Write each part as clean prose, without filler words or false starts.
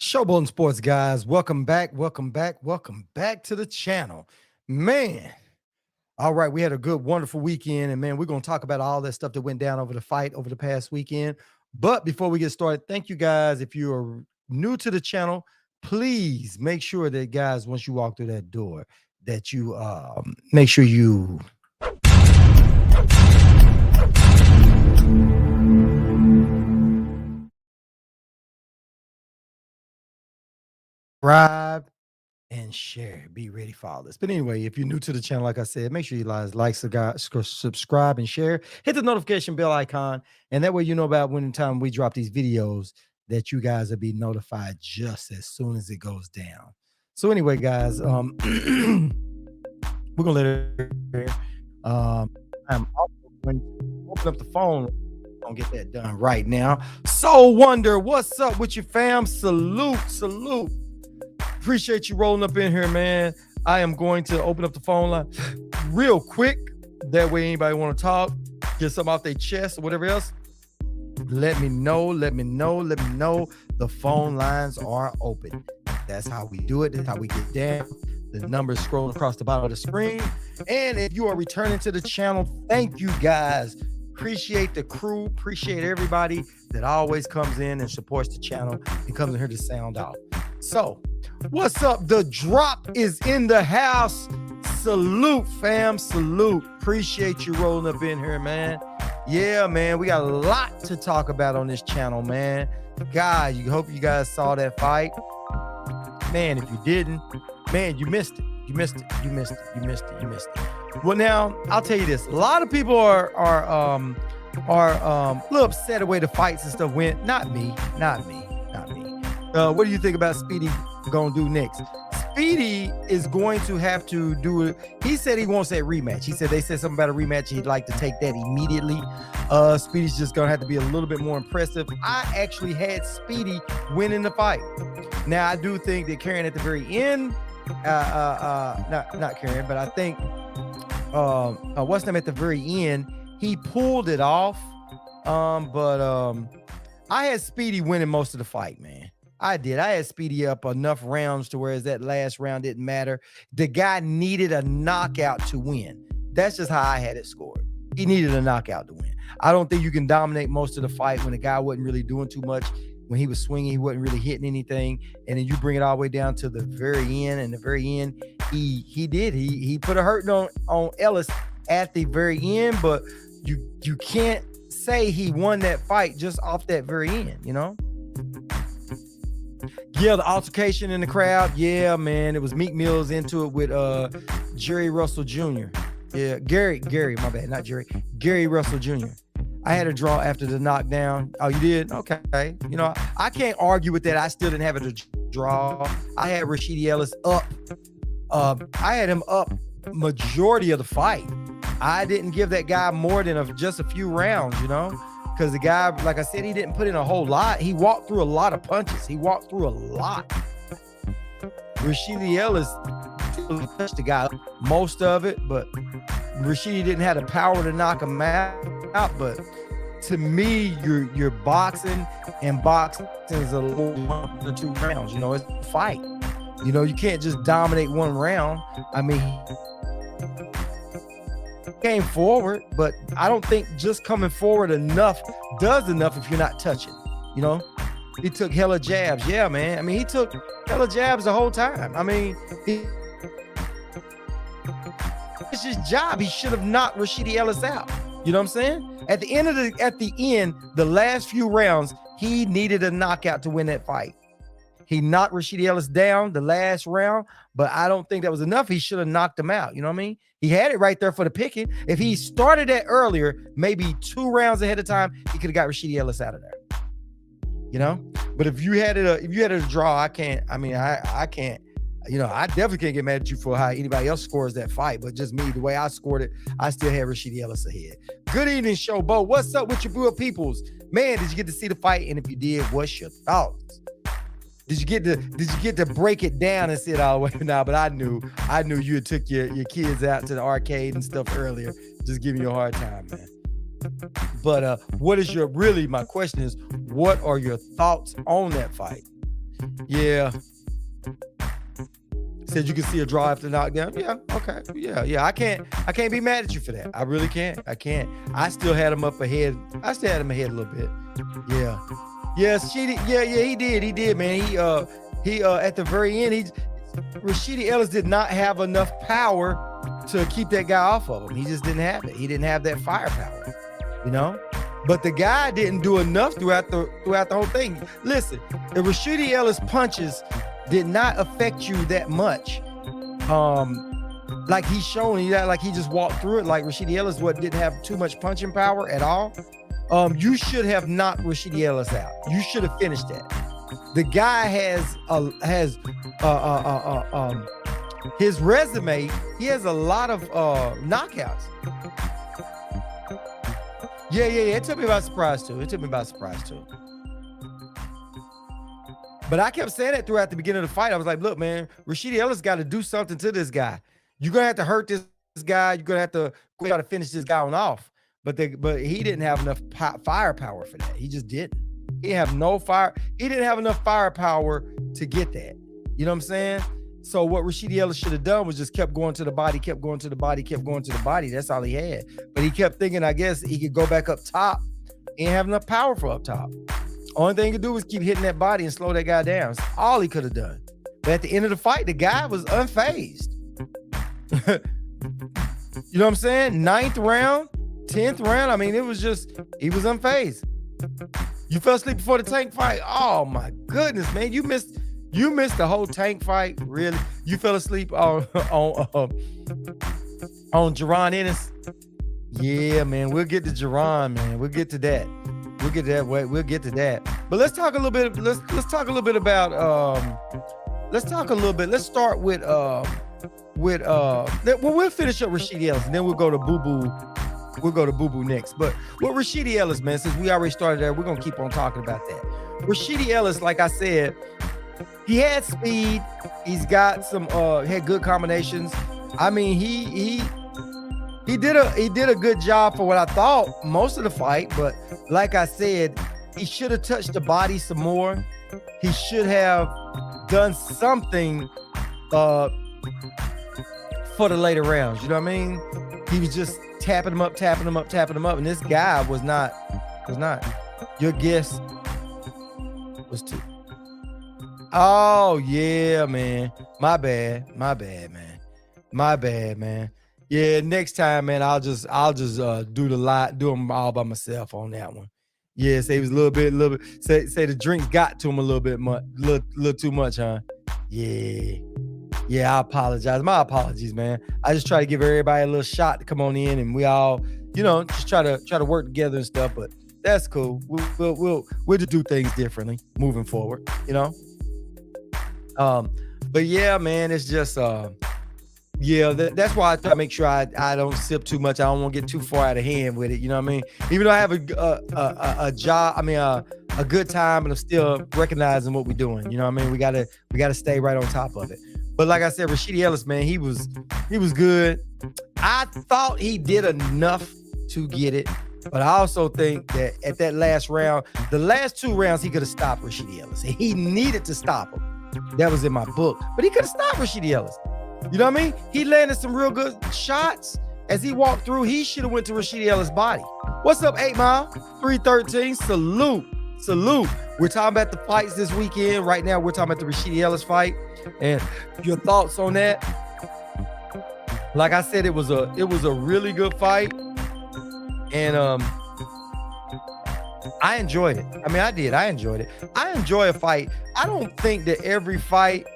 Showboating Sports guys, welcome back, welcome back, welcome back to the channel. Man, all right, we had a good, wonderful weekend, and man, we're going to talk about all that stuff that went down over the fight over the past weekend. But before we get started, thank you guys. If you are new to the channel, please make sure that, guys, once you walk through that door, that you make sure you subscribe and share. Be ready for all this. But anyway, if you're new to the channel, like I said, make sure you subscribe and share. Hit the notification bell icon, and that way you know about when the time we drop these videos that you guys will be notified just as soon as it goes down. So anyway, guys, we're gonna let it. I'm also going to open up the phone. Gonna get that done right now. Soul Wonder, what's up with you, fam? Salute. Appreciate you rolling up in here, man. I am going to open up the phone line real quick. That way, anybody want to talk, get something off their chest or whatever else, let me know. The phone lines are open. That's how we do it. That's how we get down. The numbers scrolling across the bottom of the screen. And if you are returning to the channel, thank you guys. Appreciate the crew. Appreciate everybody that always comes in and supports the channel and comes in here to sound out. So, what's up? The drop is in the house. Salute, fam. Salute. Appreciate you rolling up in here, man. Yeah, man. We got a lot to talk about on this channel, man. God, you hope you guys saw that fight. Man, if you didn't, man, you missed it. You missed it. Well, now I'll tell you this. A lot of people are a little upset the way the fights and stuff went. Not me. What do you think about Speedy gonna do next? Speedy is going to have to do it. He said he wants that rematch. He said they said something about a rematch. He'd like to take that immediately. Speedy's just gonna have to be a little bit more impressive. I actually had Speedy winning the fight. Now I do think that Karen at the very end, not Karen, but I think what's name at the very end, he pulled it off. I had Speedy winning most of the fight, man. I did. I had Speedy up enough rounds to whereas that last round didn't matter. The guy needed a knockout to win. That's just how I had it scored. He needed a knockout to win. I don't think you can dominate most of the fight when the guy wasn't really doing too much. When he was swinging, he wasn't really hitting anything. And then you bring it all the way down to the very end. And the very end, he did. He put a hurting on Ellis at the very end, but you can't say he won that fight just off that very end, you know? Yeah, the altercation in the crowd. Yeah, man. It was Meek Mill's into it with Jerry Russell Jr. Yeah, Gary, my bad, not Jerry. Gary Russell Jr. I had a draw after the knockdown. Oh, you did? Okay. You know, I can't argue with that. I still didn't have it a draw. I had Rashidi Ellis up. I had him up majority of the fight. I didn't give that guy more than just a few rounds, you know? Because the guy, like I said, he didn't put in a whole lot. He walked through a lot of punches. He walked through a lot. Rashidi Ellis touched the guy most of it, but Rashidi didn't have the power to knock him out. But to me, you're boxing, and boxing is a little 1 or 2 rounds. You know, it's a fight. You know, you can't just dominate one round. I mean, came forward, but I don't think just coming forward does enough if you're not touching. You know, he took hella jabs. Yeah, man. I mean, he took hella jabs the whole time. I mean, it's his job. He should have knocked Rashidi Ellis out. You know what I'm saying? At the end, the last few rounds, he needed a knockout to win that fight. He knocked Rashidi Ellis down the last round, but I don't think that was enough. He should have knocked him out. You know what I mean? He had it right there for the picking. If he started that earlier, maybe 2 rounds ahead of time, he could have got Rashidi Ellis out of there. You know? But if you had it a draw, I can't. You know, I definitely can't get mad at you for how anybody else scores that fight, but just me, the way I scored it, I still had Rashidi Ellis ahead. Good evening, Showbo. What's up with your Brewer peoples? Man, did you get to see the fight? And if you did, what's your thoughts? Did you get to break it down and see it all the way now? But I knew you had took your kids out to the arcade and stuff earlier. Just giving you a hard time, man. But what is my question is, what are your thoughts on that fight? Yeah. Said you can see a draw after knockdown. Yeah, okay. Yeah. I can't be mad at you for that. I really can't. I can't. I still had him up ahead. I still had him ahead a little bit. Yeah. Yes, he did. He did, man. He at the very end, Rashidi Ellis did not have enough power to keep that guy off of him. He just didn't have it. He didn't have that firepower, you know? But the guy didn't do enough throughout the whole thing. Listen, the Rashidi Ellis punches did not affect you that much. Like he's showing you that, like he just walked through it. Like Rashidi Ellis didn't have too much punching power at all. You should have knocked Rashidi Ellis out. You should have finished that. The guy has his resume. He has a lot of knockouts. Yeah. It took me by surprise too. But I kept saying that throughout the beginning of the fight. I was like, look, man, Rashidi Ellis got to do something to this guy. You're going to have to hurt this guy. You're going to have to try to finish this guy on off. But he didn't have enough firepower for that. He just didn't. He didn't have no fire. He didn't have enough firepower to get that. You know what I'm saying? So what Rashidi Ellis should have done was just kept going to the body. That's all he had. But he kept thinking, I guess, he could go back up top. He didn't have enough power for up top. Only thing he could do was keep hitting that body and slow that guy down. That's all he could have done. But at the end of the fight, the guy was unfazed. You know what I'm saying? 9th round, 10th round. I mean, he was unfazed. You fell asleep before the Tank fight. Oh my goodness, man. You missed the whole Tank fight. Really? You fell asleep on Jaron Ennis. Yeah, man. We'll get to Jaron, man. We'll get to that. We'll get to that. But let's talk a little bit. Let's talk a little bit about. Let's start with. We'll finish up Rashidi Ellis, and then we'll go to Boo Boo. We'll go to Boo Boo next. But with Rashidi Ellis, man, since we already started there, we're gonna keep on talking about that. Rashidi Ellis, like I said, he had speed. He's got some. Had good combinations. I mean, he did a good job for what I thought most of the fight, but like I said, he should have touched the body some more. He should have done something for the later rounds. You know what I mean? He was just tapping him up, and this guy was not. Your guess was 2. Oh yeah, man. My bad, man. Yeah, next time, man, I'll just do them all by myself on that one. Yeah, say it was a little bit. Say the drinks got to him a little bit little too much, huh? Yeah, I apologize. My apologies, man. I just try to give everybody a little shot to come on in, and we all, just try to work together and stuff. But that's cool. We'll just do things differently moving forward, But yeah, man, it's just that's why I try to make sure I don't sip too much. I don't want to get too far out of hand with it. You know what I mean? Even though I have a job, a good time, but I'm still recognizing what we're doing. You know what I mean? We gotta stay right on top of it. But like I said, Rashidi Ellis, man, he was good. I thought he did enough to get it, but I also think that at that last round, the last 2 rounds, he could have stopped Rashidi Ellis. He needed to stop him. That was in my book, but he could have stopped Rashidi Ellis. You know what I mean? He landed some real good shots as he walked through. He should have went to Rashidi Ellis' body. What's up, 8 Mile? 313. Salute. We're talking about the fights this weekend. Right now, we're talking about the Rashidi Ellis fight. And your thoughts on that? Like I said, it was a really good fight. And I enjoyed it. I mean, I did. I enjoyed it. I enjoy a fight. I don't think that every fight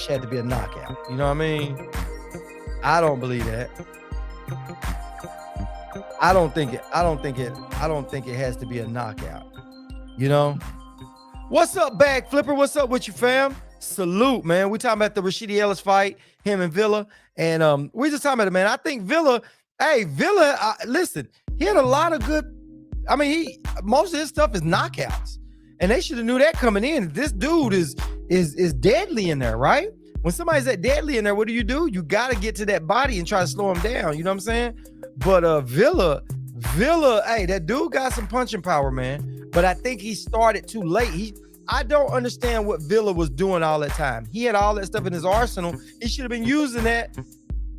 should have to be a knockout. You know what I mean? I don't believe that. I don't think it has to be a knockout. What's up, Bag Flipper? What's up with you, fam? Salute, man. We talking about the Rashidi Ellis fight, him and Villa. And we just talking about it, man. I think Villa, listen, he had a lot of good, most of his stuff is knockouts. And they should have knew that coming in. This dude is deadly in there, right? When somebody's that deadly in there, what do? You got to get to that body and try to slow him down. You know what I'm saying? But Villa Villa, hey, that dude got some punching power, man. But I think he started too late. I don't understand what Villa was doing all that time. He had all that stuff in his arsenal. He should have been using that.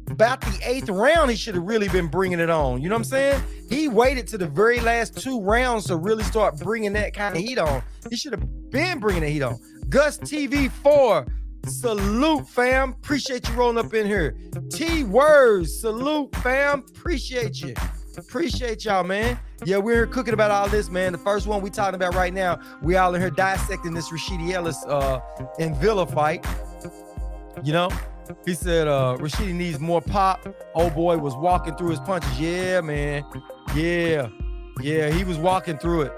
About the 8th round, he should have really been bringing it on. You know what I'm saying? He waited to the very last 2 rounds to really start bringing that kind of heat on. He should have been bringing the heat on. Gus TV4, salute, fam. Appreciate you rolling up in here. T-Words, salute, fam. Appreciate you. Appreciate y'all, man. Yeah, we're here cooking about all this, man. The first one we talking about right now, we all in here dissecting this Rashidi Ellis and Villa fight. You know? He said Rashidi needs more pop. Old boy was walking through his punches. Yeah, man. Yeah, he was walking through it.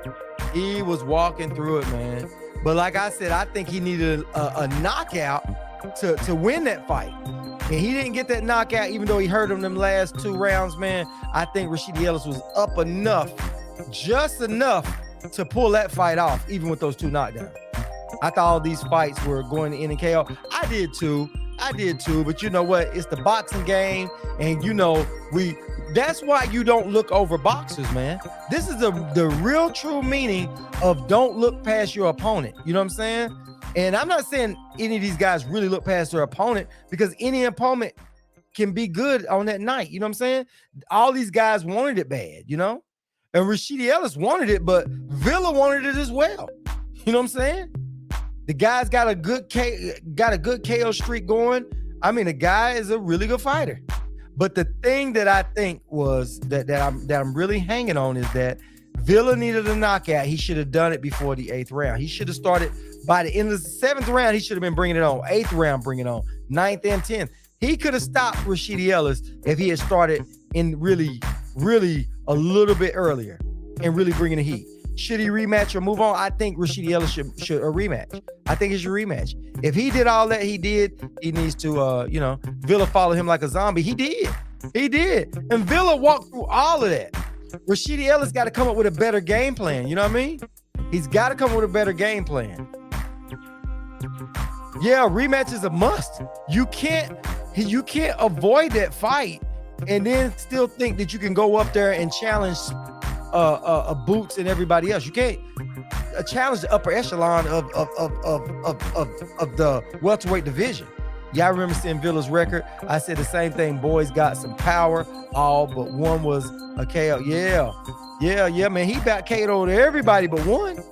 He was walking through it, man. But like I said, I think he needed a knockout to win that fight. And he didn't get that knockout, even though he hurt him them last 2 rounds, man. I think Rashidi Ellis was up enough, just enough to pull that fight off, even with those 2 knockdowns. I thought all these fights were going to end in KO. I did too, but you know what? It's the boxing game, and you know, that's why you don't look over boxers, man. This is the real true meaning of don't look past your opponent. You know what I'm saying? And I'm not saying any of these guys really look past their opponent, because any opponent can be good on that night. You know what I'm saying? All these guys wanted it bad, you know? And Rashidi Ellis wanted it, but Villa wanted it as well. You know what I'm saying? The guy's got a good KO streak going. I mean, the guy is a really good fighter. But the thing that I think was that I'm really hanging on is that Villa needed a knockout. He should have done it before the 8th round. He should have started by the end of the 7th round. He should have been bringing it on. 8th round, bring it on. 9th and 10th. He could have stopped Rashidi Ellis if he had started in really a little bit earlier and really bringing the heat. Should he rematch or move on? I think Rashidi Ellis should a rematch. I think he should rematch. If he did all that he did, he needs to, Villa follow him like a zombie. He did. And Villa walked through all of that. Rashidi Ellis got to come up with a better game plan. You know what I mean? He's got to come up with a better game plan. Yeah, rematch is a must. You can't avoid that fight and then still think that you can go up there and challenge Boots and everybody else. You can't challenge the upper echelon of the welterweight division. Yeah, I remember seeing Villa's record. I said the same thing. Boys got some power, all but one was a KO. Yeah, man. He about KO'd over everybody but one.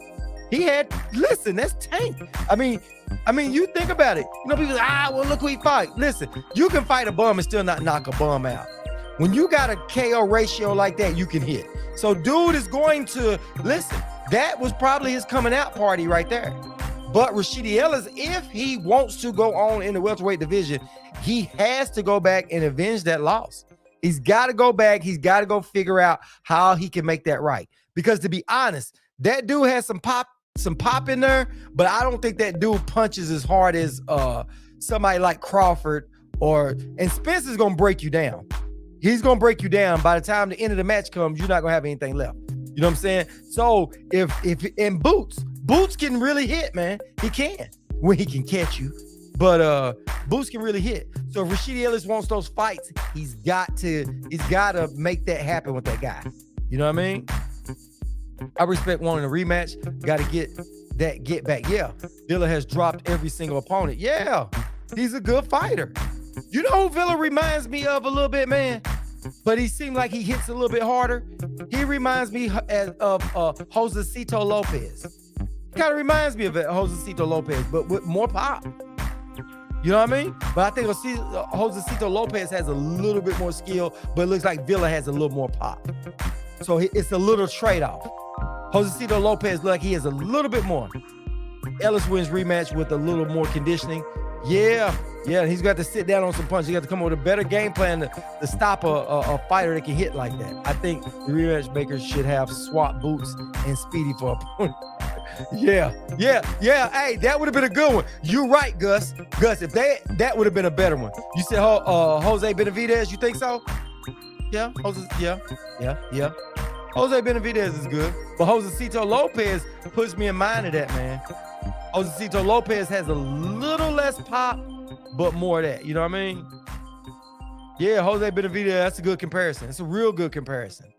He had, listen, that's Tank. I mean, you think about it. You know, people say, well, look who he fight. Listen, you can fight a bum and still not knock a bum out. When you got a KO ratio like that, you can hit. So dude is going to, listen, that was probably his coming out party right there. But Rashidi Ellis, if he wants to go on in the welterweight division, he has to go back and avenge that loss. He's got to go back. He's got to go figure out how he can make that right. Because to be honest, that dude has some pop in there, but I don't think that dude punches as hard as somebody like Crawford and Spencer's going to break you down. He's going to break you down. By the time the end of the match comes, you're not going to have anything left. You know what I'm saying? So if Boots can really hit, man. He can when he can catch you. But Boots can really hit. So if Rashidi Ellis wants those fights, he's got to make that happen with that guy. You know what I mean? I respect wanting a rematch. Got to get back. Yeah. Villa has dropped every single opponent. Yeah. He's a good fighter. You know who Villa reminds me of a little bit, man? But he seemed like he hits a little bit harder. He reminds me of Josecito Lopez. Kind of reminds me of Josecito Lopez, but with more pop. You know what I mean? But I think Josecito Lopez has a little bit more skill, but it looks like Villa has a little more pop. So it's a little trade-off. Josecito Lopez looks like he has a little bit more. Ellis wins rematch with a little more conditioning. Yeah, he's got to sit down on some punches. He got to come up with a better game plan to stop a fighter that can hit like that. I think the rematch makers should have swap Boots and Speedy for opponent. Yeah. Hey, that would have been a good one. You're right, Gus. If that would have been a better one. You said Jose Benavidez. You think so? Yeah. Yeah. Jose Benavidez is good, but Josecito Lopez puts me in mind of that, man. Josecito Lopez has a little less pop, but more of that. You know what I mean? Yeah, Jose Benavidez, that's a good comparison. It's a real good comparison.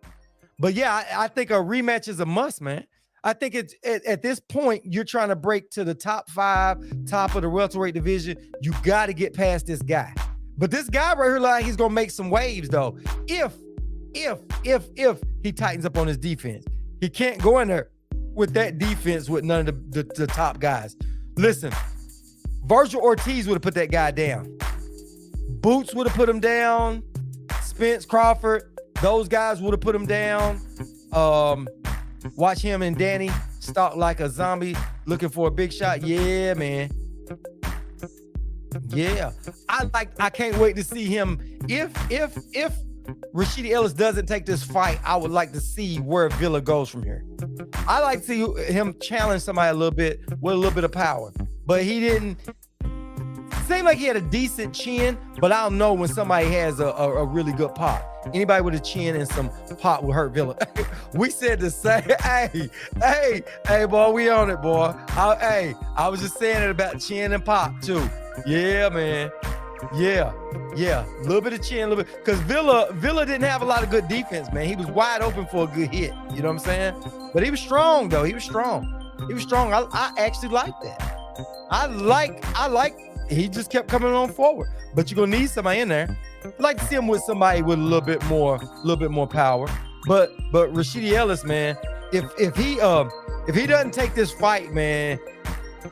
But yeah, I think a rematch is a must, man. I think it's at this point you're trying to break to the top 5, top of the welterweight division. You got to get past this guy. But this guy right here, like he's gonna make some waves though. If he tightens up on his defense, he can't go in there with that defense with none of the top guys. Listen, Virgil Ortiz would have put that guy down. Boots would have put him down. Spence Crawford, those guys would have put him down. Watch him and Danny stalk like a zombie looking for a big shot. Yeah, man. Yeah. I can't wait to see him. If Rashidi Ellis doesn't take this fight, I would like to see where Villa goes from here. I like to see him challenge somebody a little bit with a little bit of power. But he didn't. Seemed like he had a decent chin, but I don't know when somebody has a really good pop. Anybody with a chin and some pop will hurt Villa. We said the same. Hey, boy, we on it, boy. I was just saying it about chin and pop too. Yeah, man. Yeah. A little bit of chin, a little bit. Because Villa didn't have a lot of good defense, man. He was wide open for a good hit. You know what I'm saying? But he was strong, though. He was strong. I actually like that. I like. He just kept coming on forward. But you're gonna need somebody in there. I'd like to see him with somebody with a little bit more power. But Rashidi Ellis, man, if he doesn't take this fight, man,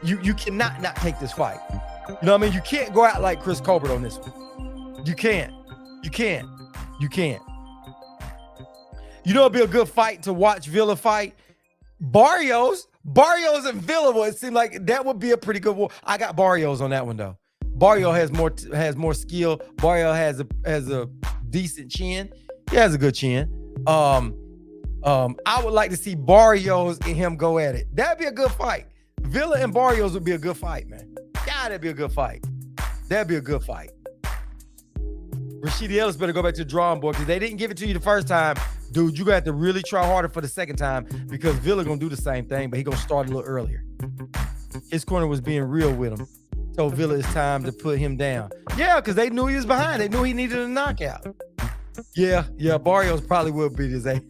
you cannot not take this fight. You know what I mean? You can't go out like Chris Colbert on this one. You can't. You know it'd be a good fight to watch Villa fight? Barrios and Villa would seem like that would be a pretty good war. I got Barrios on that one though. Barrio has more skill. Barrio has a decent chin. He has a good chin. I would like to see Barrios and him go at it. That'd be a good fight. Villa and Barrios would be a good fight, man. God, that'd be a good fight. Rashidi Ellis better go back to the drawing board because they didn't give it to you the first time. Dude, you're going to have to really try harder for the second time because Villa going to do the same thing, but he going to start a little earlier. His corner was being real with him. Told Villa it's time to put him down. Yeah, because they knew he was behind. They knew he needed a knockout. Yeah, Barrios probably will beat his ass.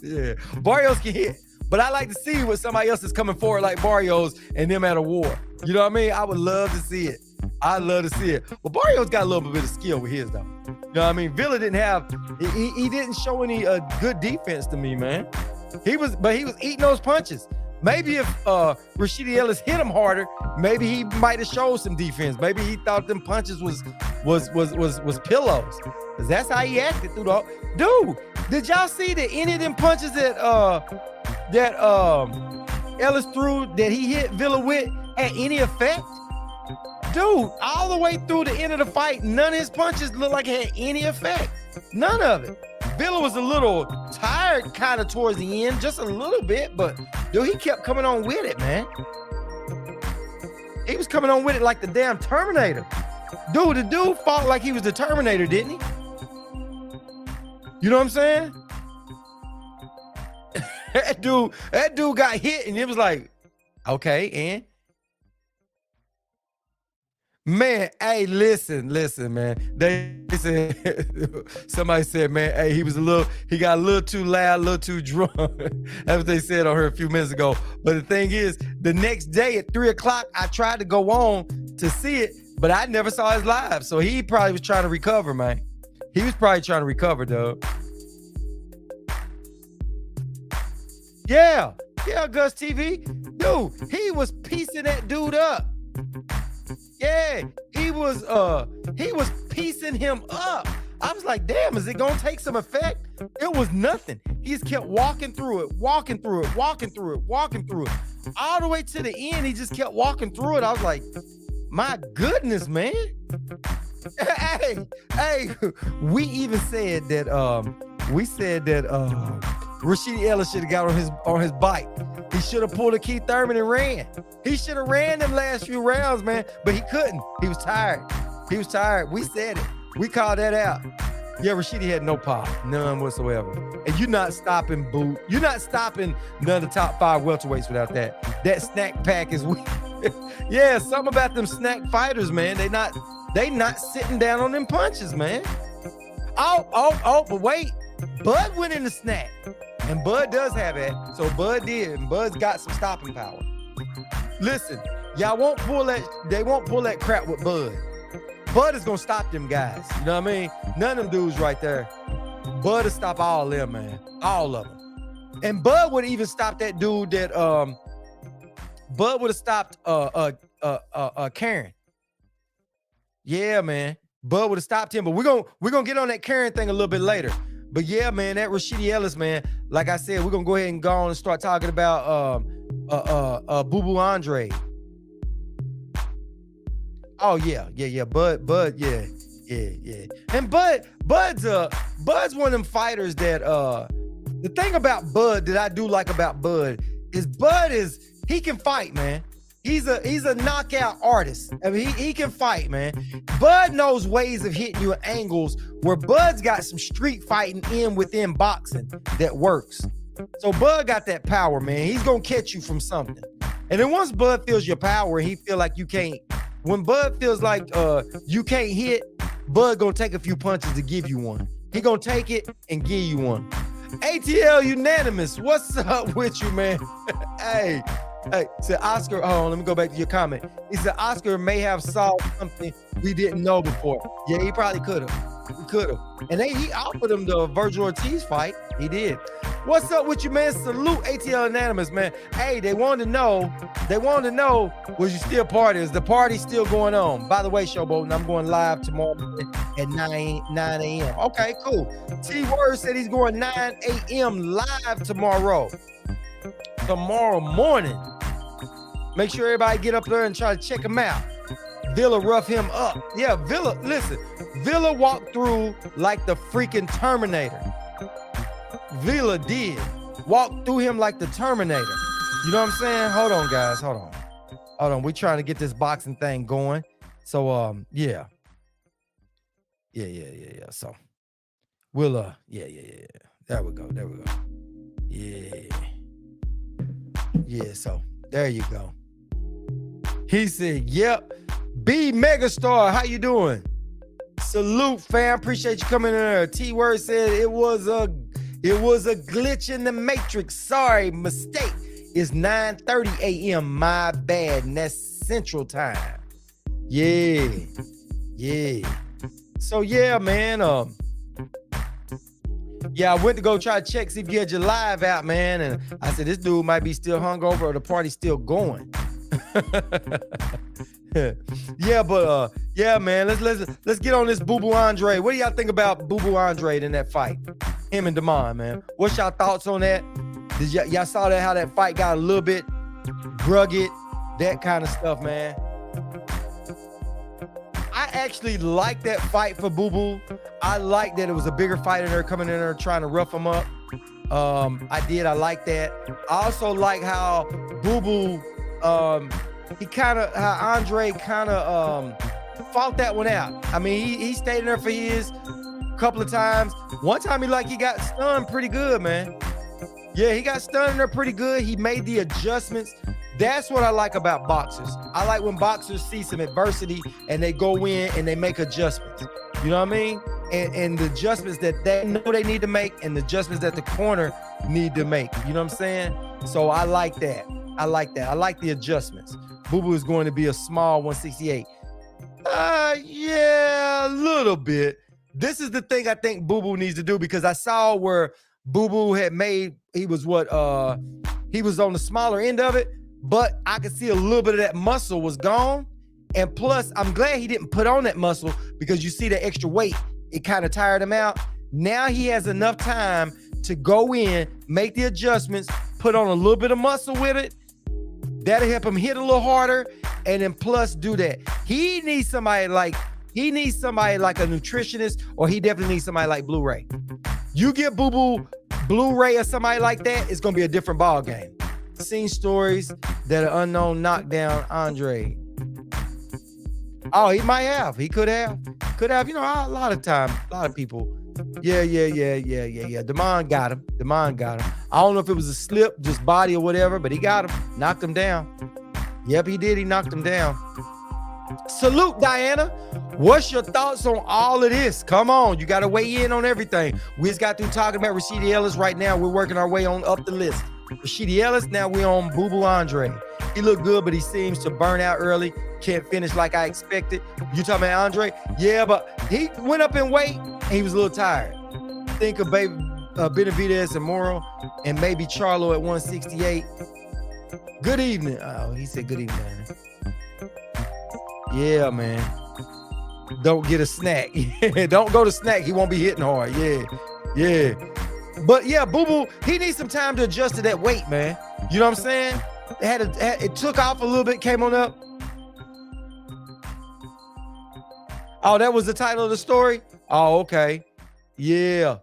Yeah, Barrios can hit. But I like to see what somebody else is coming forward like Barrios and them at a war. You know what I mean? I would love to see it. I'd love to see it. But Barrios got a little bit of skill with his, though. You know what I mean? Villa didn't have, he didn't show any good defense to me, man. He was eating those punches. Maybe if Rashidi Ellis hit him harder, maybe he might have showed some defense. Maybe he thought them punches was pillows. Because that's how he acted through the dude. Did y'all see that any of them punches that Ellis threw that he hit Villa with had any effect? Dude, all the way through the end of the fight, none of his punches looked like it had any effect. None of it. Villa was a little tired kind of towards the end, just a little bit, but dude, he kept coming on with it, man. He was coming on with it like the damn Terminator. Dude, the dude fought like he was the Terminator, didn't he? You know what I'm saying? That dude got hit and it was like, okay, and man, hey, listen, man. They said, somebody said, man, hey, he got a little too loud, a little too drunk. That's what they said on her a few minutes ago. But the thing is, the next day at 3:00, I tried to go on to see it, but I never saw his live. So he probably was trying to recover, man. He was probably trying to recover, dog. Yeah, Gus TV. Dude, he was piecing that dude up. Yeah, he was piecing him up. I was like, damn, is it gonna take some effect? It was nothing. He just kept walking through it, all the way to the end. He just kept walking through it. I was like, my goodness, man. Hey, we even said that Rashidi Ellis should have got on his bike. He should have pulled a Keith Thurman and ran. He should have ran them last few rounds, man, but he couldn't. He was tired. We said it. We called that out. Yeah, Rashidi had no pop, none whatsoever. And you're not stopping Boot. You're not stopping none of the top 5 welterweights without that. That snack pack is weak. Yeah, something about them snack fighters, man. They not sitting down on them punches, man. Oh, but wait. Bud went in the snack, and Bud does have it. So Bud did, and Bud's got some stopping power. Listen, y'all won't pull that. They won't pull that crap with Bud. Bud is gonna stop them guys. You know what I mean? None of them dudes right there. Bud will stop all of them, man. All of them. And Bud would even stop that dude that Bud would have stopped Karen. Yeah, man. Bud would have stopped him, but we're gonna get on that Karen thing a little bit later. But yeah, man, that Rashidi Ellis, man, like I said, we're gonna go ahead and go on and start talking about Boo Boo Andre. Oh yeah. Bud, yeah. And Bud's one of them fighters that the thing about Bud that I do like about Bud is he can fight, man. He's a knockout artist. I mean, he can fight, man. Bud knows ways of hitting you at angles where Bud's got some street fighting within boxing that works. So Bud got that power, man. He's gonna catch you from something. And then once Bud feels your power, he feel like you can't. When Bud feels like you can't hit, Bud gonna take a few punches to give you one. He gonna take it and give you one. ATL Unanimous, what's up with you, man? Hey, said Oscar, hold on, let me go back to your comment. He said Oscar may have solved something we didn't know before. Yeah, he probably could have. He could have. And he offered him the Virgil Ortiz fight. He did. What's up with you, man? Salute ATL Unanimous, man. Hey, they wanted to know, was you still partying? Is the party still going on? By the way, Showboat, I'm going live tomorrow at 9 a.m. Okay, cool. T-Word said he's going 9 a.m. live tomorrow morning. Make sure everybody get up there and try to check him out. Villa rough him up. Yeah, Villa walked through like the freaking Terminator. Villa did walk through him like the Terminator. You know what I'm saying? Hold on, guys. Hold on. We're trying to get this boxing thing going. So, yeah. So we'll, yeah. There we go. Yeah. So there you go. He said, yep. B Megastar, how you doing? Salute, fam. Appreciate you coming in there. T-Word said it was a glitch in the matrix. Sorry, mistake. It's 9:30 a.m. My bad. And that's Central Time. Yeah. So yeah, man. Yeah, I went to go try to check, see if you had your live out, man. And I said, this dude might be still hungover or the party's still going. Yeah, but yeah, man, let's get on this Boo Boo Andre. What do y'all think about Boo Boo Andre in that fight? Him and Damon, man. What's y'all thoughts on that? Did y'all saw that how that fight got a little bit rugged, that kind of stuff, man. I actually like that fight for Boo Boo. I like that it was a bigger fighter there coming in there trying to rough him up. I like that. I also like how Boo Boo, how Andre kind of fought that one out. I mean, he stayed in there for his couple of times. One time he got stunned pretty good, man. Yeah, he got stunned in there pretty good. He made the adjustments. That's what I like about boxers. I like when boxers see some adversity and they go in and they make adjustments. You know what I mean? And the adjustments that they know they need to make and the adjustments that the corner need to make. You know what I'm saying? So I like that. I like the adjustments. Boo Boo is going to be a small 168. Yeah, a little bit. This is the thing I think Boo Boo needs to do, because I saw where Boo Boo had made, he was on the smaller end of it, but I could see a little bit of that muscle was gone. And plus, I'm glad he didn't put on that muscle, because you see the extra weight, it kind of tired him out. Now he has enough time to go in, make the adjustments, put on a little bit of muscle with it. That'll help him hit a little harder, and then plus do that. He needs somebody like a nutritionist, or he definitely needs somebody like Blu-ray. You get Boo Boo Blu-ray or somebody like that, it's gonna be a different ball game. Seen stories that an unknown knocked down Andre. Oh, he might have. He could have. You know, a lot of people. Yeah. Damon got him. I don't know if it was a slip, just body or whatever, but he got him. Knocked him down. Yep, he did. He knocked him down. Salute, Diana. What's your thoughts on all of this? Come on, you got to weigh in on everything. We just got through talking about Rashidi Ellis. Right now, we're working our way on up the list. Rashidi Ellis, now we're on Boo Boo Andre. He looked good, but he seems to burn out early. Can't finish like I expected. You talking about Andre? Yeah, but he went up in weight and he was a little tired. Think of baby Benavidez and Moro and maybe Charlo at 168. Good evening. Oh, he said good evening, man. Yeah, man. Don't get a snack. Don't go to snack. He won't be hitting hard. Yeah. But yeah, Boo Boo, he needs some time to adjust to that weight, man. You know what I'm saying? It took off a little bit, came on up. Oh, that was the title of the story? Oh, okay. Yeah.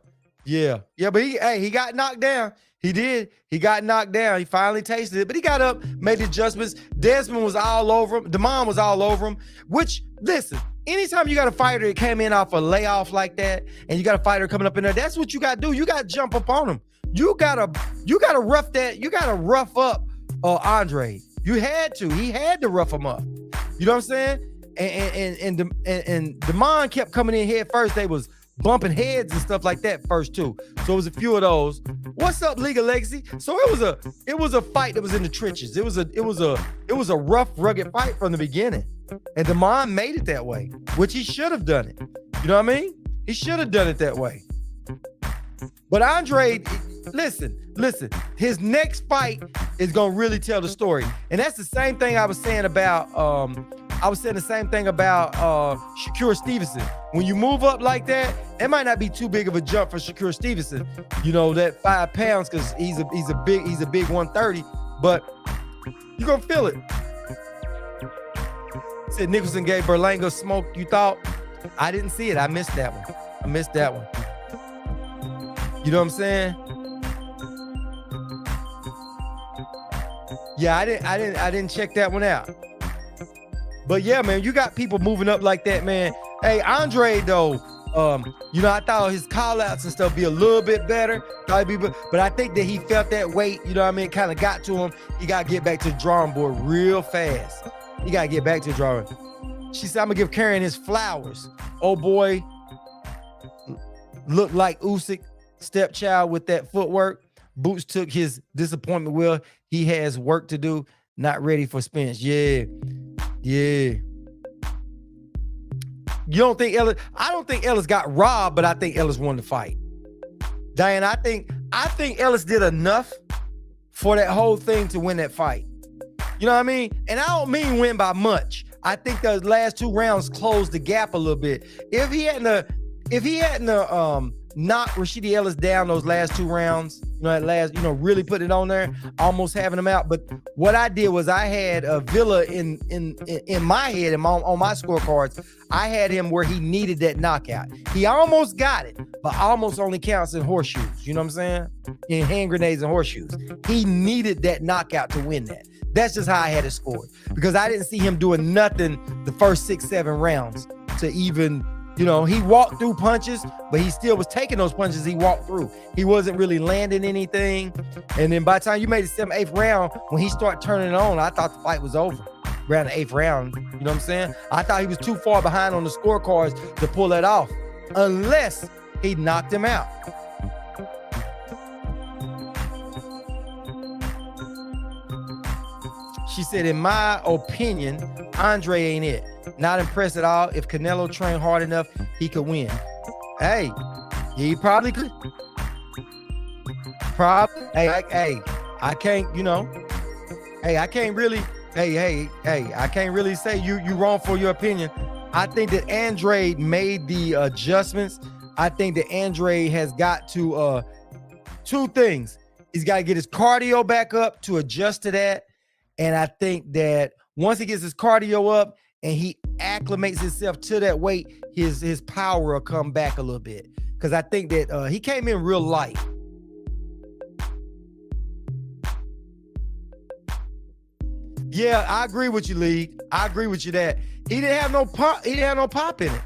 But he got knocked down. He did. He got knocked down. He finally tasted it, but he got up, made the adjustments. Desmond was all over him. Damon was all over him, which, listen, anytime you got a fighter that came in off a layoff like that, and you got a fighter coming up in there, that's what you got to do. You got to jump up on him. You got to rough that. You got to rough up Andre. You had to. He had to rough him up. You know what I'm saying? And Damon kept coming in head first. They was bumping heads and stuff like that first too. So it was a few of those. What's up, League of Legacy? So it was a fight that was in the trenches. It was a rough, rugged fight from the beginning. And Damon made it that way, which he should have done it. You know what I mean? He should have done it that way. But Andre, listen, his next fight is gonna really tell the story. And that's the same thing I was saying about Shakur Stevenson. When you move up like that, it might not be too big of a jump for Shakur Stevenson. You know, that 5 pounds, because he's a big 130, but you're gonna feel it. Said Nicholson gave Berlanga smoke. You thought? I didn't see it. I missed that one. You know what I'm saying? Yeah, I didn't check that one out. But yeah, man, you got people moving up like that, man. Hey, Andre, though, I thought his call-outs and stuff be a little bit better. But I think that he felt that weight, you know what I mean, kind of got to him. He got to get back to the drawing board real fast. He got to get back to the drawing. She said, I'm going to give Karen his flowers. Oh, boy. Looked like Usyk, stepchild with that footwork. Boots took his disappointment well. He has work to do. Not ready for Spence. Yeah. You don't think Ellis? I don't think Ellis got robbed, but I think Ellis won the fight. Diane, I think Ellis did enough for that whole thing to win that fight. You know what I mean? And I don't mean win by much. I think those last 2 rounds closed the gap a little bit. If he hadn't knocked Rashidi Ellis down those last 2 rounds, really put it on there, almost having him out. But what I did was I had Villa in my head and on my scorecards. I had him where he needed that knockout. He almost got it, but almost only counts in horseshoes. You know what I'm saying? In hand grenades and horseshoes. He needed that knockout to win that. That's just how I had it scored, because I didn't see him doing nothing the first 6-7 rounds to even. He walked through punches, but he still was taking those punches he walked through. He wasn't really landing anything. And then by the time you made the 7th, 8th round, when he started turning it on, I thought the fight was over. Around the 8th round, you know what I'm saying? I thought he was too far behind on the scorecards to pull that off, unless he knocked him out. She said, in my opinion, Andre ain't it. Not impressed at all. If Canelo trained hard enough, he could win. Hey, he probably could. Hey, I can't, I can't really, I can't really say you wrong for your opinion. I think that Andre made the adjustments. I think that Andre has got to, 2 things. He's got to get his cardio back up to adjust to that. And I think that once he gets his cardio up and he acclimates himself to that weight, his power will come back a little bit. Because I think that he came in real light. Yeah, I agree with you, Lee. I agree with you that he didn't have no pop. He didn't have no pop in it.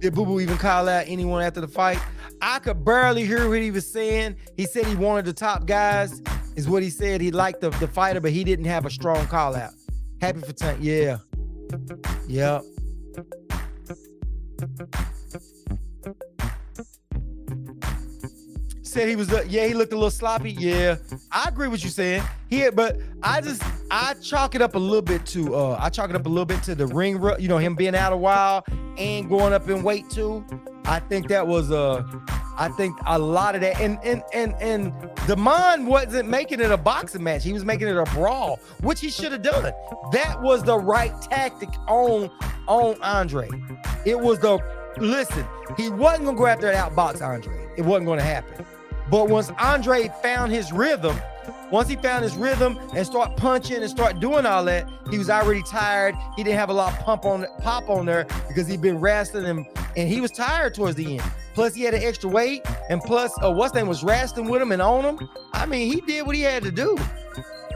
Did Boo Boo even call out anyone after the fight? I could barely hear what he was saying. He said he wanted the top guys, is what he said. He liked the fighter, but he didn't have a strong call out. Happy for Tank. Yeah. Yep. Said he was, he looked a little sloppy. Yeah, I agree with you saying but I chalk it up a little bit to the ring, him being out a while and going up in weight too. I think that was I think a lot of that, and Damon wasn't making it a boxing match. He was making it a brawl, which he should have done. That was the right tactic on Andre. It was listen, he wasn't gonna go out there and outbox Andre. It wasn't gonna happen. But once Andre found his rhythm, and start punching and start doing all that, he was already tired. He didn't have a lot of pop on there because he'd been wrestling him, and he was tired towards the end. Plus, he had an extra weight, and plus, what's name was wrestling with him and on him. I mean, he did what he had to do.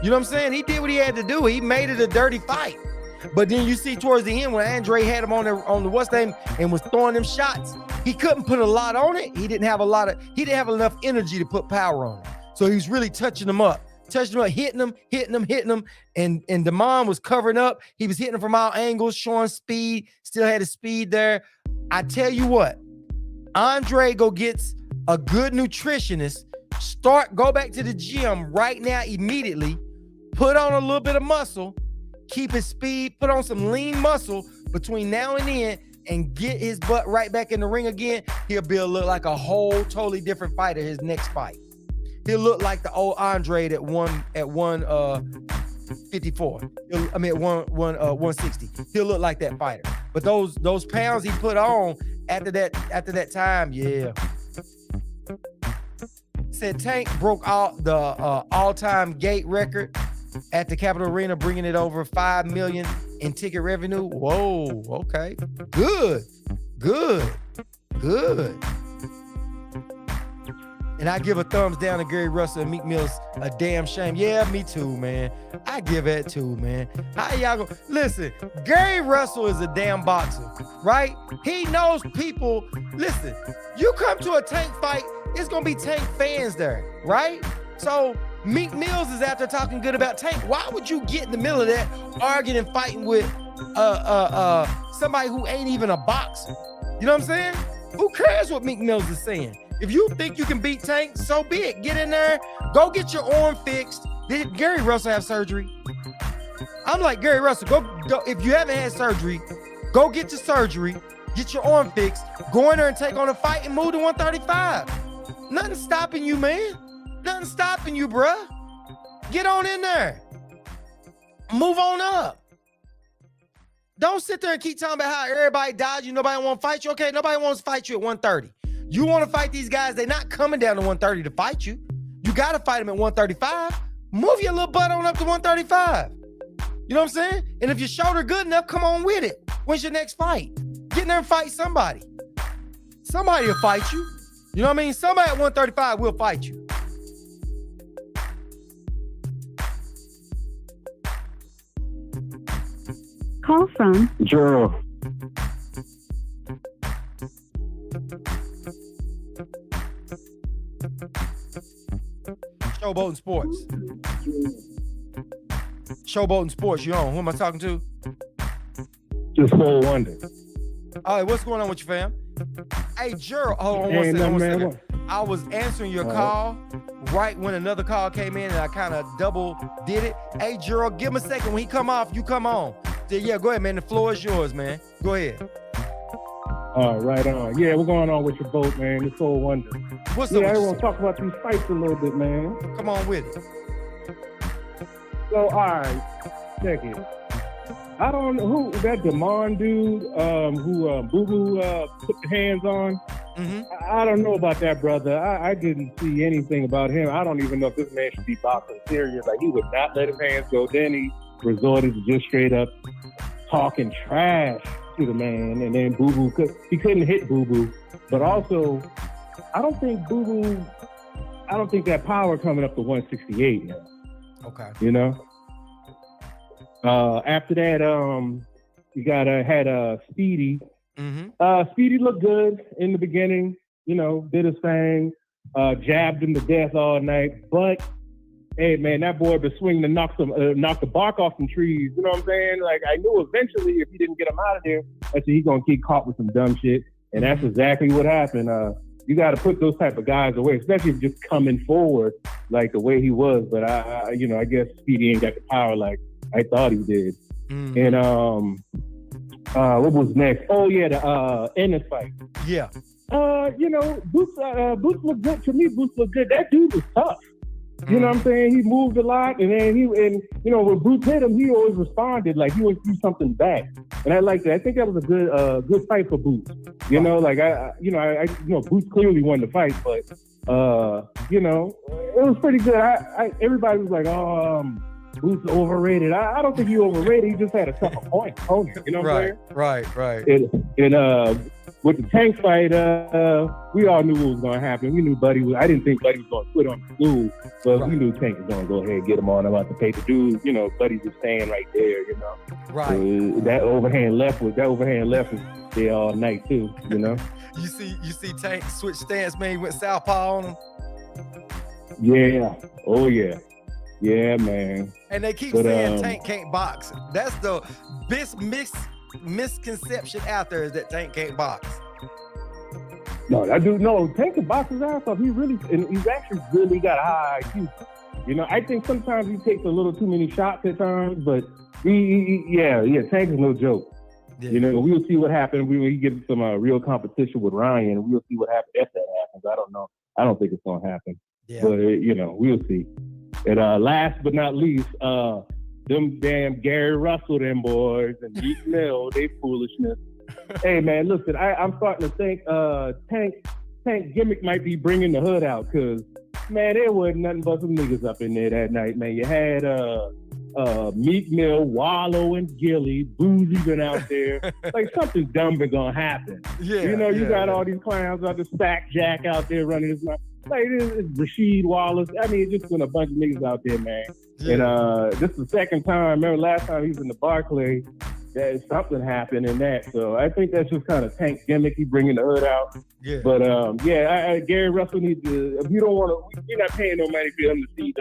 You know what I'm saying? He did what he had to do. He made it a dirty fight. But then you see towards the end when Andre had him on the what's name and was throwing them shots, he couldn't put a lot on it. He didn't have enough energy to put power on it. So he was really touching him up, hitting him. And Damon was covering up. He was hitting him from all angles, showing speed, still had his speed there. I tell you what, Andre gets a good nutritionist, go back to the gym right now immediately, put on a little bit of muscle, keep his speed, put on some lean muscle between now and then, and get his butt right back in the ring again. He'll look like a whole totally different fighter his next fight. He'll look like the old Andre that won at 154. At 160. He'll look like that fighter. But those pounds he put on after that time, yeah. Said Tank broke out the all-time gate record at the Capitol Arena, bringing it over 5 million in ticket revenue. Whoa, okay. Good. And I give a thumbs down to Gary Russell and Meek Mill's a damn shame. Yeah, me too, man. I give that too, man. How y'all go? Listen, Gary Russell is a damn boxer, right? He knows people. Listen, you come to a Tank fight, it's gonna be Tank fans there, right? So Meek Mills is out there talking good about Tank. Why would you get in the middle of that arguing and fighting with somebody who ain't even a boxer? You know what I'm saying? Who cares what Meek Mills is saying? If you think you can beat Tank, so be it. Get in there, go get your arm fixed. Did Gary Russell have surgery? I'm like, Gary Russell, go. If you haven't had surgery, go get your surgery, get your arm fixed, go in there and take on a fight and move to 135. Nothing stopping you, man. Nothing stopping you, bruh. Get on in there. Move on up. Don't sit there and keep talking about how everybody died. Nobody want to fight you. Okay, nobody wants to fight you at 130. You want to fight these guys, they're not coming down to 130 to fight you. You got to fight them at 135. Move your little butt on up to 135. You know what I'm saying? And if your shoulder good enough, come on with it. When's your next fight? Get in there and fight somebody. Somebody will fight you. You know what I mean? Somebody at 135 will fight you. Call from Gerald. Showboating Sports. Showboating Sports, you on? Who am I talking to? Just Soul Wonder. All right, what's going on with you, fam? Hey, Gerald, hold on one second. I was answering your call right when another call came in, and I kind of double did it. Hey, Gerald, give him a second. When he come off, you come on. Yeah, go ahead, man. The floor is yours, man. Go ahead. Right on. Yeah, what's going on with your boat, man? It's Soul Wonder. What's up? I want to talk about these fights a little bit, man. Come on with it. So, all right, check it. I don't know who that Damon dude who Boo Boo put the hands on. Mm-hmm. I don't know about that, brother. I didn't see anything about him. I don't even know if this man should be boxing serious. Like, he would not let his hands go. Then he resorted to just straight up talking trash to the man, and then Boo Boo couldn't hit Boo Boo. But also, I don't think that power coming up to 168 yet. Okay. You know? After that, you had Speedy. Mm-hmm. Speedy looked good in the beginning, did his thing, jabbed him to death all night. But hey man, that boy been swinging to knock the bark off some trees. You know what I'm saying? Like I knew eventually if he didn't get him out of there, that's he gonna get caught with some dumb shit. And that's exactly what happened. You got to put those type of guys away, especially if just coming forward like the way he was. But I guess Speedy ain't got the power like I thought he did. And what was next? Oh yeah, the Ennis fight. Yeah. Boots looked good to me. Boots looked good. That dude was tough. You know what I'm saying? He moved a lot, and then when Boots hit him, he always responded like he always do something back, and I like that. I think that was a good fight for Boots. You know, like I Boots clearly won the fight, but it was pretty good. Everybody was like, Boots overrated. I don't think he overrated. He just had a tough opponent. You know what I'm saying? Right. And with the Tank fight, we all knew what was going to happen. We knew I didn't think Buddy was going to quit on the stool, but we knew Tank was going to go ahead and get him on about the paper. Dude, Buddy was staying right there, Right. That overhand left was there all night too, You see Tank switch stance, man. He went southpaw on him. Yeah. Oh yeah. Yeah, man. And they keep saying Tank can't box. That's the biggest misconception out there is that Tank can't box. No, Tank can box his ass off. He's actually really got a high IQ. I think sometimes he takes a little too many shots at times, but Tank is no joke. Yeah. We'll see what happens when he gets some real competition with Ryan. We'll see what happens if that happens. I don't know. I don't think it's gonna happen. Yeah. But we'll see. And last but not least, them damn Gary Russell, them boys, and Meek Mill, they foolishness. Hey man, listen, I'm starting to think Tank gimmick might be bringing the hood out, cause man, there wasn't nothing but some niggas up in there that night, man. You had Meek Mill, Wallow, and Gilly, Boozy been out there. Like something dumb been gonna happen. Yeah, you got all these clowns out the Stack Jack out there running his mouth. Like it's Rasheed Wallace. I mean, it's just been a bunch of niggas out there, man. Yeah. And this is the second time. Remember last time he was in the Barclay, that something happened in that. So I think that's just kind of Tank gimmick. He bringing the hood out. Yeah. But Gary Russell needs to. If you don't want to, you're not paying no money for him to see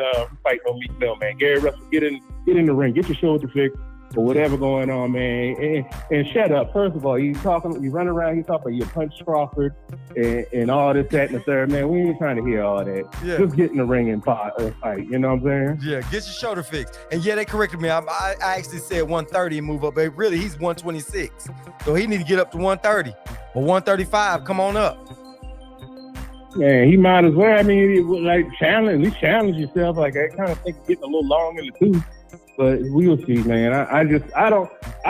fight no Meek Mill, man. Gary Russell, get in the ring, get your shoulder fixed. Or whatever going on, man, and shut up. First of all, you run around, you talk about you punch Crawford and all this, that, and the third. Man, we ain't trying to hear all that. Yeah. Just get in the ring and fight. You know what I'm saying? Yeah, get your shoulder fixed. And yeah, they corrected me. I actually said 130 and move up, but really he's 126, so he need to get up to 130 or 135. Come on up. Man, he might as well. I mean, like challenge yourself. Like I kind of think getting a little long in the tooth. But we'll see, man. I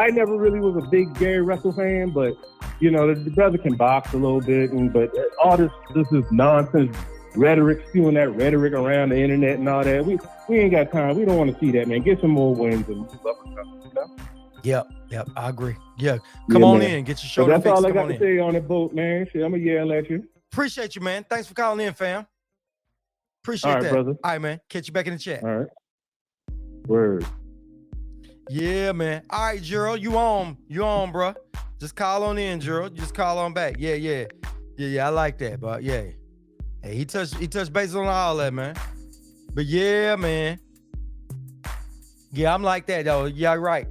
never really was a big Gary Russell fan, but the brother can box a little bit, but all this is nonsense rhetoric, spewing that rhetoric around the internet and all that. We ain't got time. We don't want to see that, man. Get some more wins and move up or something, Yep, I agree. Yeah, come on in, get your shoulder fixed. That's all I got to say on the boat, man. Shit, I'm gonna yell at you. Appreciate you, man. Thanks for calling in, fam. Appreciate that, brother. All right, man. Catch you back in the chat. All right. Word. Yeah, man. All right, Gerald, you on, bro. Just call on in, Gerald. Just call on back. Yeah. I like that, but yeah. Hey, he touched base on all that, man. But yeah, man. Yeah, I'm like that, though. Yeah, right.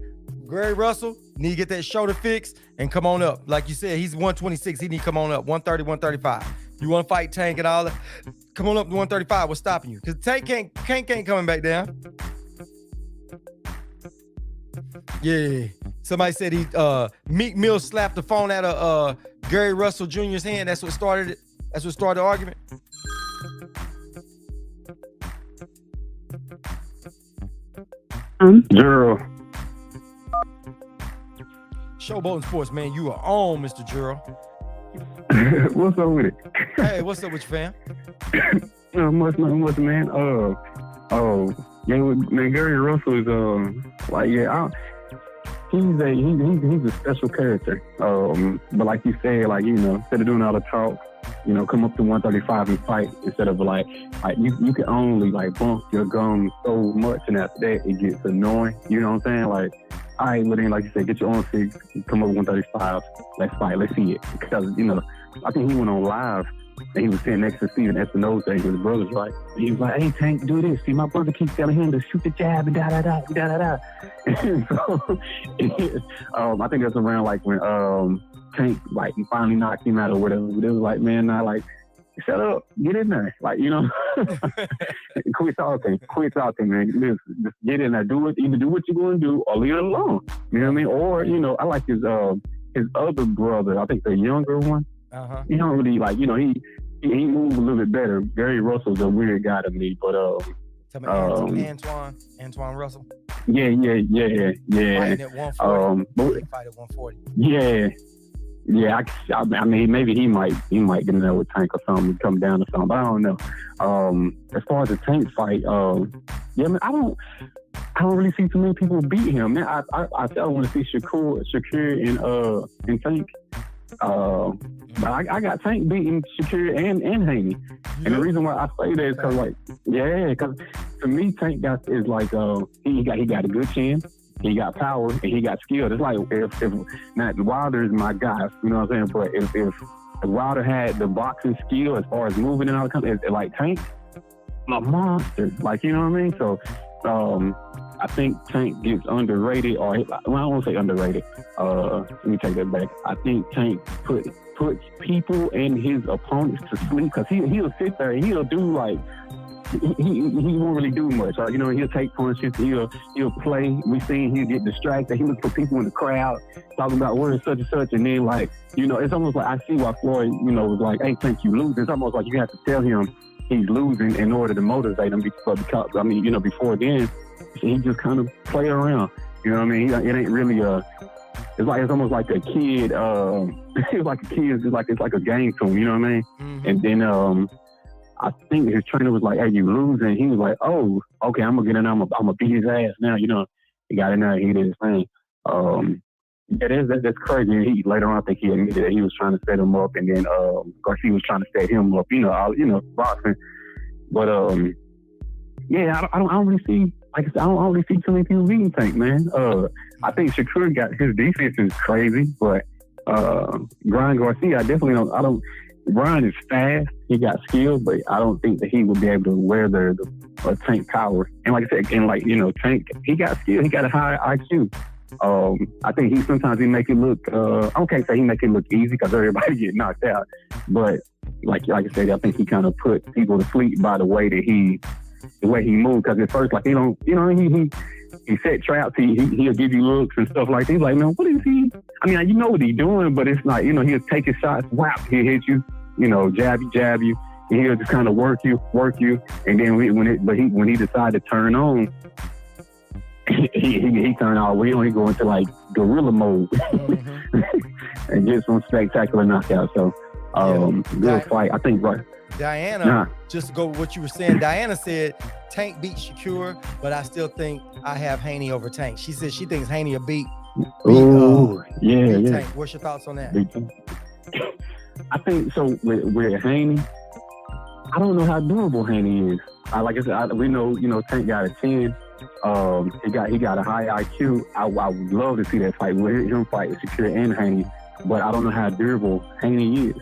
Gary Russell need to get that shoulder fixed and come on up. Like you said, he's 126. He need to come on up. 130, 135. You want to fight Tank and all that? Come on up to 135. What's stopping you? Because Tank ain't coming back down. Yeah. Somebody said Meek Mill slapped the phone out of Gary Russell Jr.'s hand. That's what started it. That's what started the argument. Gerald. Showboating Sports, man. You are on, Mr. Gerald. What's up with it? Hey, what's up with you, fam? Not much, man. Man, Gary Russell is he's a special character. But like you said, instead of doing all the talk, come up to 135 and fight instead of like you can only bump your gums so much, and after that it gets annoying. You know what I'm saying? Like, all right, but then like you said, get your own fix, come up 135, let's fight, let's see it. Because I think he went on live And he was sitting next to Steven Espinosa and his brothers, right? And he was like, hey, Tank, do this. See, my brother keeps telling him to shoot the jab and da-da-da, da-da-da. And so, I think that's around like when Tank, like, he finally knocked him out or whatever. But it was like, man, not like, shut up, get in there. Like, you know, quit talking, man. Listen, just get in there, do it, either do what you're going to do or leave it alone. You know what I mean? Or, you know, I like his other brother, I think the younger one. He don't really, like, you know, he moves a little bit better. Gary Russell's a weird guy to me, but Antoine Russell. Yeah. Fighting at 140. He fight at 140. Yeah. I mean, maybe he might get in there with Tank or something, come down or something. But I don't know. As far as the Tank fight, yeah, man, I don't really see too many people beat him. Man, I want to see Shakur and Tank. But I got Tank beating Shakur and Haney. And the reason why I say that is because, like, because to me, Tank is like, he got a good chin, he got power, and he got skill. It's like, if not, Wilder is my guy, you know what I'm saying? But if Wilder had the boxing skill as far as moving and all that kind of, like Tank, a monster, like, you know what I mean? So, I think Tank gets underrated, or, well, I don't want to say underrated. Let me take that back. I think Tank puts people and his opponents to sleep, because he'll sit there and he'll do, like, he won't really do much. You know, he'll take punches, he'll play. We seen he'll get distracted. He look for people in the crowd talking about where such and such, and then, like, you know, it's almost like I see why Floyd, you know, was like, hey, Tank, you lose. It's almost like you have to tell him he's losing in order to motivate him, because I mean, you know, before then, he just kind of play around. You know what I mean? It ain't really it's almost like a kid. It's like a kid. It's like a game to him. You know what I mean? Mm-hmm. And then I think his trainer was like, "Hey, you losing?" He was like, "Oh, okay, I'm gonna get in there. I'm gonna beat his ass now." You know, he got in there. He did his thing. Yeah, that's crazy. Later on, I think he admitted that he was trying to set him up, and then Garcia was trying to set him up. You know, boxing. But yeah, I don't really see. Like I said, I don't really see too many people beating Tank, man. I think Shakur got his defense is crazy, but Brian Garcia, I definitely don't. Brian is fast, he got skill, but I don't think that he would be able to weather the Tank power. And like I said, and like, you know, Tank, he got skill, he got a high IQ. I think sometimes he make it look. I can't say he make it look easy because everybody get knocked out, but like I said, I think he kind of put people to sleep by the way he moved. Because at first, like, he don't, you know, he set traps. He'll give you looks and stuff like that. He's like, man, what is he? I mean, you know what he's doing, but it's like, you know, he'll take his shots, whap, he'll hit you, you know, jab you, and he'll just kind of work you, and then when he decided to turn on, he turned all the way on. He go into like gorilla mode and get some spectacular knockouts. So, good fight. I think, right. Diana, just to go with what you were saying, Diana said Tank beat Shakur, but I still think I have Haney over Tank. She said she thinks Haney will beat Tank. What's your thoughts on that? I think so with Haney, I don't know how durable Haney is. Like I said, we know, you know, Tank got a 10. He got a high IQ. I would love to see that fight with him fight Shakur and Haney, but I don't know how durable Haney is.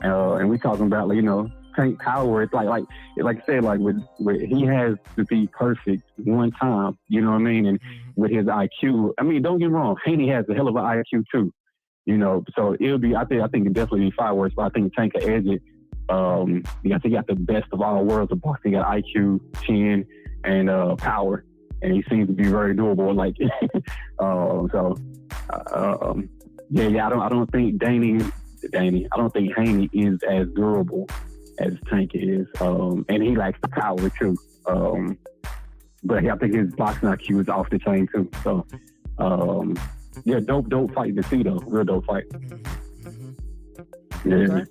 And we talking about, like, you know, Tank power. It's like I said, like with he has to be perfect one time. You know what I mean? And with his IQ, I mean, don't get me wrong, Haney has a hell of an IQ too. You know, so it'll be. I think it definitely be fireworks. But I think Tank can edge it. He got the best of all worlds of boxing. He got IQ, chin, and power, and he seems to be very durable. Like, yeah. I don't think I don't think Haney is as durable as Tank is, and he lacks the power too. But I think his boxing IQ is off the chain too. So, yeah, dope fight to see though. Real dope fight. Yeah.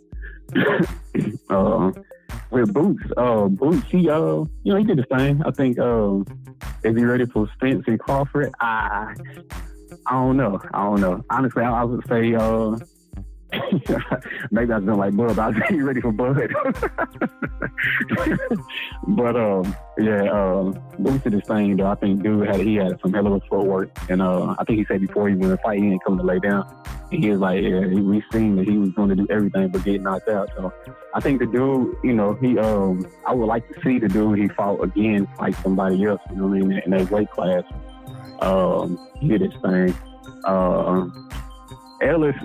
With Boots, he you know, he did the same. I think is he ready for Spence and Crawford? I don't know. Honestly, I would say maybe I was like Bud, but I was say you ready for Bud. But Boots did his thing though. I think dude had some hell of a footwork, and I think he said before he went to fight, he ain't coming to lay down. he was like, yeah, we seen that he was going to do everything but get knocked out. So I think the dude, you know, I would like to see the dude he fought again, like somebody else, you know what I mean, in that weight class. He did his thing. Ellis,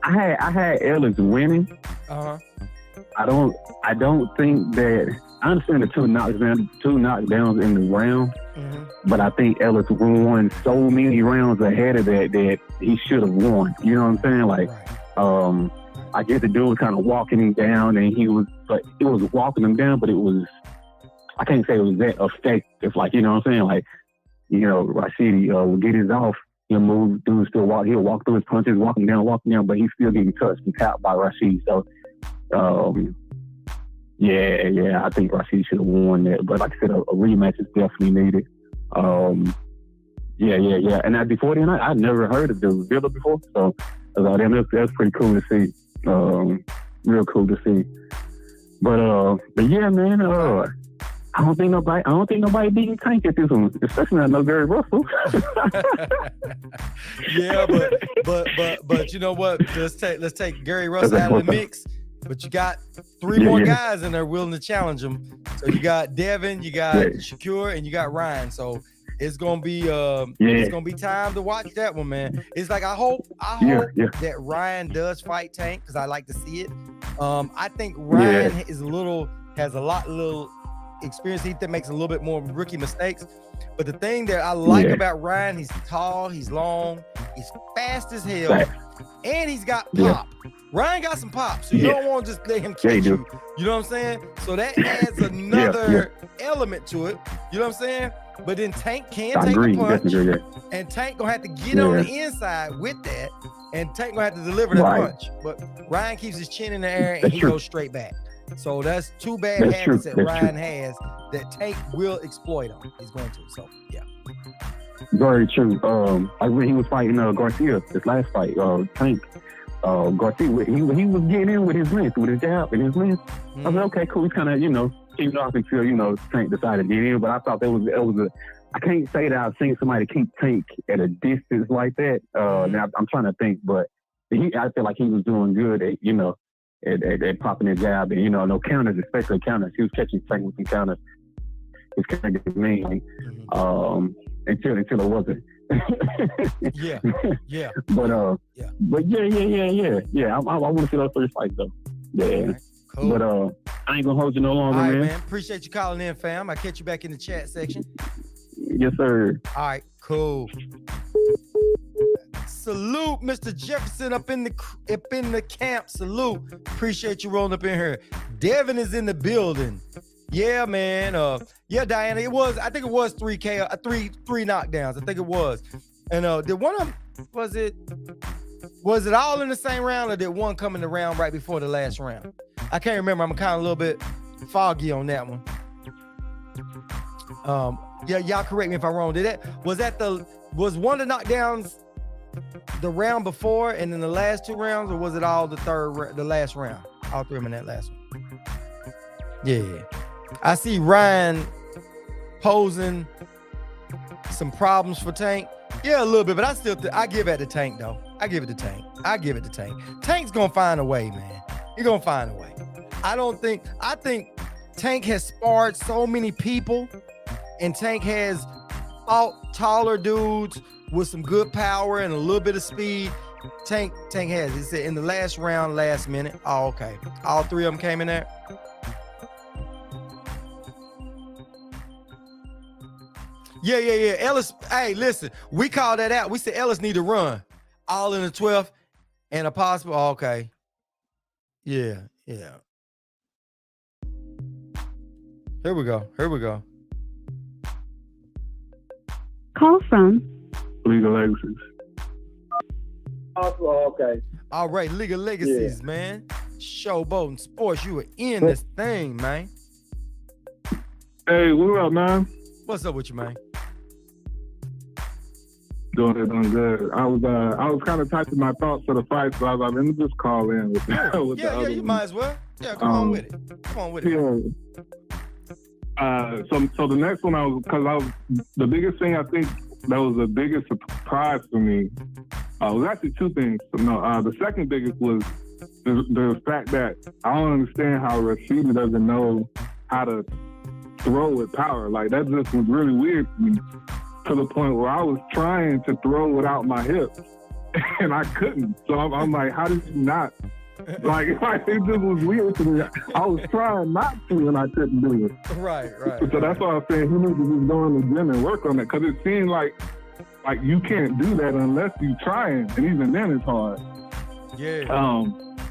I had Ellis winning. I don't think that. I understand the two knockdowns in the round, but I think Ellis won so many rounds ahead of that he should have won. You know what I'm saying? Like, I guess the dude was kind of walking him down, and it was walking him down, but it was, I can't say it was that effective. Like, you know what I'm saying? Like, you know, Rashidi will get his off. He'll move, dude still walk. He'll walk through his punches, walking down, but he's still getting touched and tapped by Rashid. So, yeah, I think Rashid should have won that. But like I said, a rematch is definitely needed. Yeah. And before then, I never heard of the Villa before. So, that's pretty cool to see. Real cool to see. But yeah, man. I don't think nobody beating Tank at this one, especially not no Gary Russell. Yeah, but you know what? Let's take Gary Russell out of the mix. But you got three more guys in there willing to challenge him. So you got Devin, you got Shakur, and you got Ryan. So it's gonna be time to watch that one, man. It's like I hope that Ryan does fight Tank because I like to see it. I think Ryan has a little experience. He makes a little bit more rookie mistakes. But the thing that I like about Ryan, he's tall, he's long, he's fast as hell, and he's got pop. Ryan got some pop, so you don't want to just let him catch you. You know what I'm saying? So that adds another element to it. You know what I'm saying? But then Tank can take a punch, and Tank gonna have to get on the inside with that, and Tank gonna have to deliver that punch. But Ryan keeps his chin in the air, and he goes straight back. So that's two bad habits that Ryan has that Tank will exploit on. He's going to. So yeah. Very true. Like when he was fighting Garcia, this last fight, Tank, Garcia, he was getting in with his length, with his jab and his length. I was like, okay, cool. He's kind of, keeping off until, Tank decided to get in. But I thought I can't say that I've seen somebody keep Tank at a distance like that. Now I'm trying to think, but I feel like he was doing good at, at popping his jab and, no counters, especially counters. He was catching Tank with some counters. It's kind of mainly, until it wasn't. Yeah. But I want to see those first fights though. Yeah. Right, cool. But I ain't gonna hold you no longer, all right, man. Appreciate you calling in, fam. I'll catch you back in the chat section. Yes, sir. All right, cool. Salute, Mr. Jefferson up in the camp. Salute. Appreciate you rolling up in here. Devin is in the building. Yeah, man. Diana, I think it was 3 knockdowns. I think it was. And did one of them, was it all in the same round or did one come in the round right before the last round? I can't remember. I'm kind of a little bit foggy on that one. Y'all correct me if I'm wrong. Was one of the knockdowns the round before and then the last two rounds, or was it all the last round? All three of them in that last one. Yeah. I see Ryan posing some problems for Tank. Yeah, a little bit, but I give it to Tank though. I give it to Tank. Tank's gonna find a way, man. He's gonna find a way. I think Tank has sparred so many people, and Tank has fought taller dudes with some good power and a little bit of speed. Tank has. He said in the last round, last minute. Oh, okay. All three of them came in there. Yeah. Ellis, hey, listen, we called that out. We said Ellis need to run. All in the 12th and a possible. Oh, okay. Yeah. Here we go. Call from League of Legacies. Oh, okay. All right, League of Legacies, man. Showboating Sports, you were in this thing, man. Hey, what up, man? What's up with you, man? Doing good. I was kind of typing my thoughts for the fight, so I was like, let me just call in with the other you one. might as well. Yeah, come on with it. So the next one the biggest thing I think was the biggest surprise for me. It was actually two things. No, the second biggest was the fact that I don't understand how Rashida doesn't know how to throw with power. Like, that just was really weird to me, to the point where I was trying to throw without my hips and I couldn't. So I'm like, how did you not? Like, it just was weird to me. I was trying not to and I couldn't do it. Right. So that's why I was saying he needs to just go in the gym and work on it, because it seemed like you can't do that unless you trying, and even then it's hard. Yeah.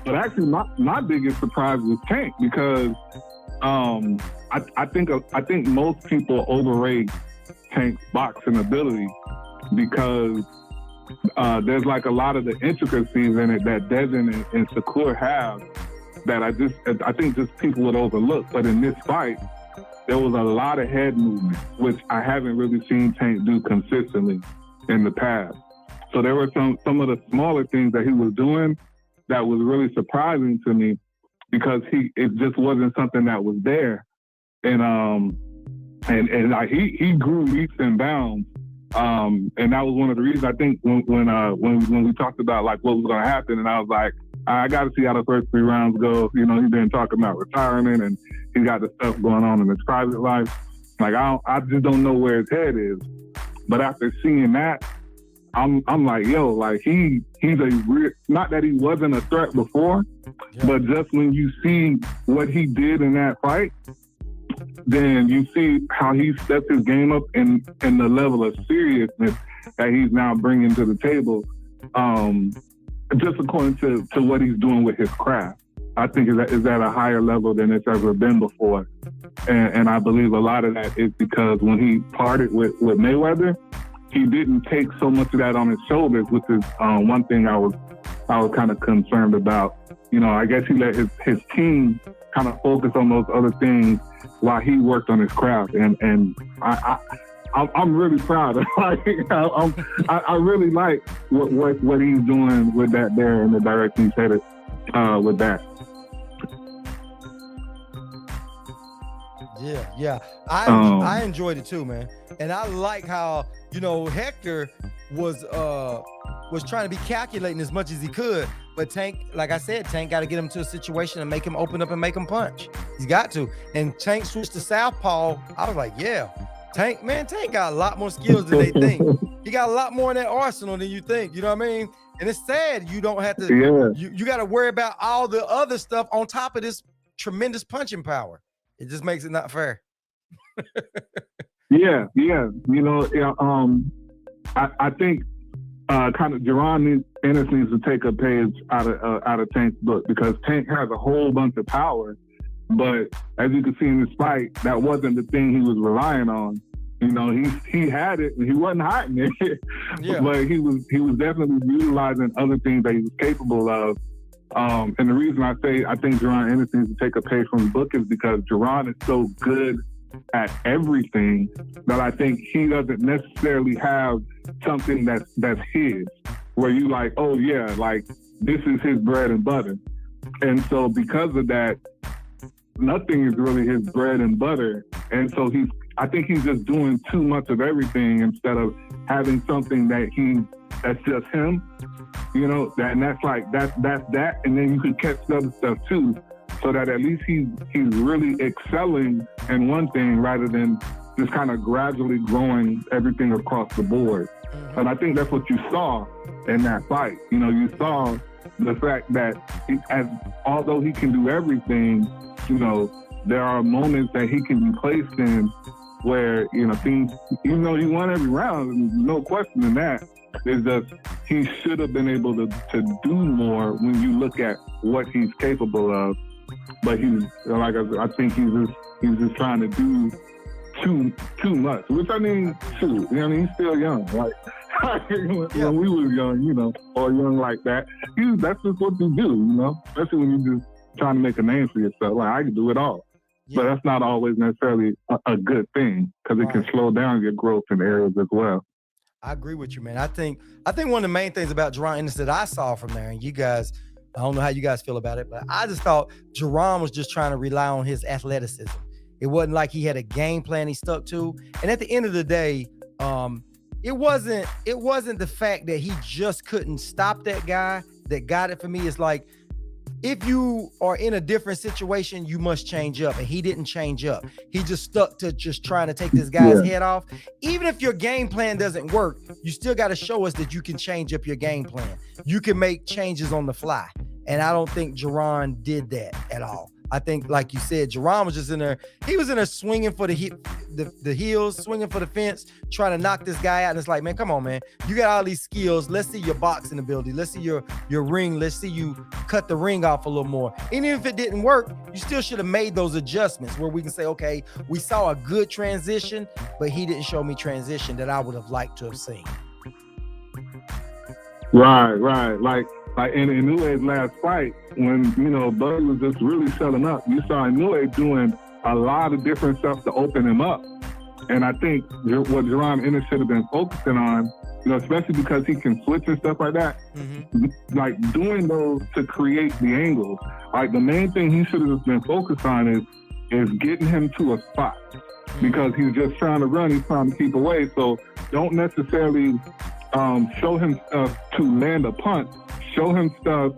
But actually, my biggest surprise was Tank, because I think most people overrate Tank's boxing ability, because there's like a lot of the intricacies in it that Devin and Shakur have that I think just people would overlook. But in this fight, there was a lot of head movement, which I haven't really seen Tank do consistently in the past. So there were some of the smaller things that he was doing that was really surprising to me, because it just wasn't something that was there. And like he grew leaps and bounds. And that was one of the reasons, I think, when we talked about like what was going to happen, and I was like, I got to see how the first 3 rounds go. You know, he's been talking about retirement, and he's got the stuff going on in his private life. Like, I just don't know where his head is. But after seeing that, I'm like, yo, like he's not that he wasn't a threat before, but just when you see what he did in that fight, then you see how he stepped his game up and the level of seriousness that he's now bringing to the table, just according to what he's doing with his craft. I think is at a higher level than it's ever been before. And I believe a lot of that is because when he parted with Mayweather, he didn't take so much of that on his shoulders, which is one thing I was kind of concerned about. You know, I guess he let his team kind of focus on those other things while he worked on his craft. And I'm really proud of. Like, I really like what he's doing with that there and the direction he's headed with that. Yeah. I enjoyed it too, man. And I like how, you know, Hector was trying to be calculating as much as he could. But Tank, like I said, Tank got to get him to a situation and make him open up and make him punch. He's got to. And Tank switched to southpaw. I was like, yeah, Tank got a lot more skills than they think. He got a lot more in that arsenal than you think. You know what I mean? And it's sad you don't have to. Yeah. You got to worry about all the other stuff on top of this tremendous punching power. It just makes it not fair. Yeah. You know, I think kind of Jerron Ennis needs to take a page out of Tank's book, because Tank has a whole bunch of power, but as you can see in this fight, that wasn't the thing he was relying on. You know, he had it and he wasn't hiding it, but he was definitely utilizing other things that he was capable of. And the reason I think Jerron Ennis needs to take a page from the book is because Jerron is so good at everything that I think he doesn't necessarily have something that's his, where you like, oh yeah, like this is his bread and butter. And so because of that, nothing is really his bread and butter. And so I think he's just doing too much of everything instead of having something that's just him, you know, and that's that. And then you can catch the other stuff too, so that at least he's really excelling in one thing rather than just kind of gradually growing everything across the board. And I think that's what you saw in that fight. You know, you saw the fact that although he can do everything, you know, there are moments that he can be placed in where, you know, things, even though he won every round, no question in that, it's just he should have been able to do more when you look at what he's capable of. But he's, like I think he's just trying to do too much. Which, I mean, shoot, you know, he's still young. Like when we was young, you know, or young like that, that's just what you do, you know. Especially when you're just trying to make a name for yourself. Like, I can do it all. But that's not always necessarily a good thing, because it can slow down your growth in areas as well. I agree with you, man. I think one of the main things about Jerron Ennis that I saw from there, and you guys, I don't know how you guys feel about it, but I just thought Jerron was just trying to rely on his athleticism. It wasn't like he had a game plan he stuck to. And at the end of the day, it wasn't the fact that he just couldn't stop that guy that got it for me. It's like, if you are in a different situation, you must change up. And he didn't change up. He just stuck to just trying to take this guy's head off. Even if your game plan doesn't work, you still got to show us that you can change up your game plan. You can make changes on the fly. And I don't think Jerron did that at all. I think, like you said, Jerron was just in there. He was in there swinging for the heels, swinging for the fence, trying to knock this guy out. And it's like, man, come on, man. You got all these skills. Let's see your boxing ability. Let's see your ring. Let's see you cut the ring off a little more. And even if it didn't work, you still should have made those adjustments where we can say, okay, we saw a good transition, but he didn't show me transition that I would have liked to have seen. Right. Like in Inouye's last fight, when, you know, Buddy was just really selling up, you saw Inouye doing a lot of different stuff to open him up. And I think what Jerron Ennis should have been focusing on, you know, especially because he can switch and stuff like that, like doing those to create the angles. Like the main thing he should have been focused on is getting him to a spot. Because he's just trying to run, he's trying to keep away. So don't necessarily show him stuff to land a punch. Show him stuff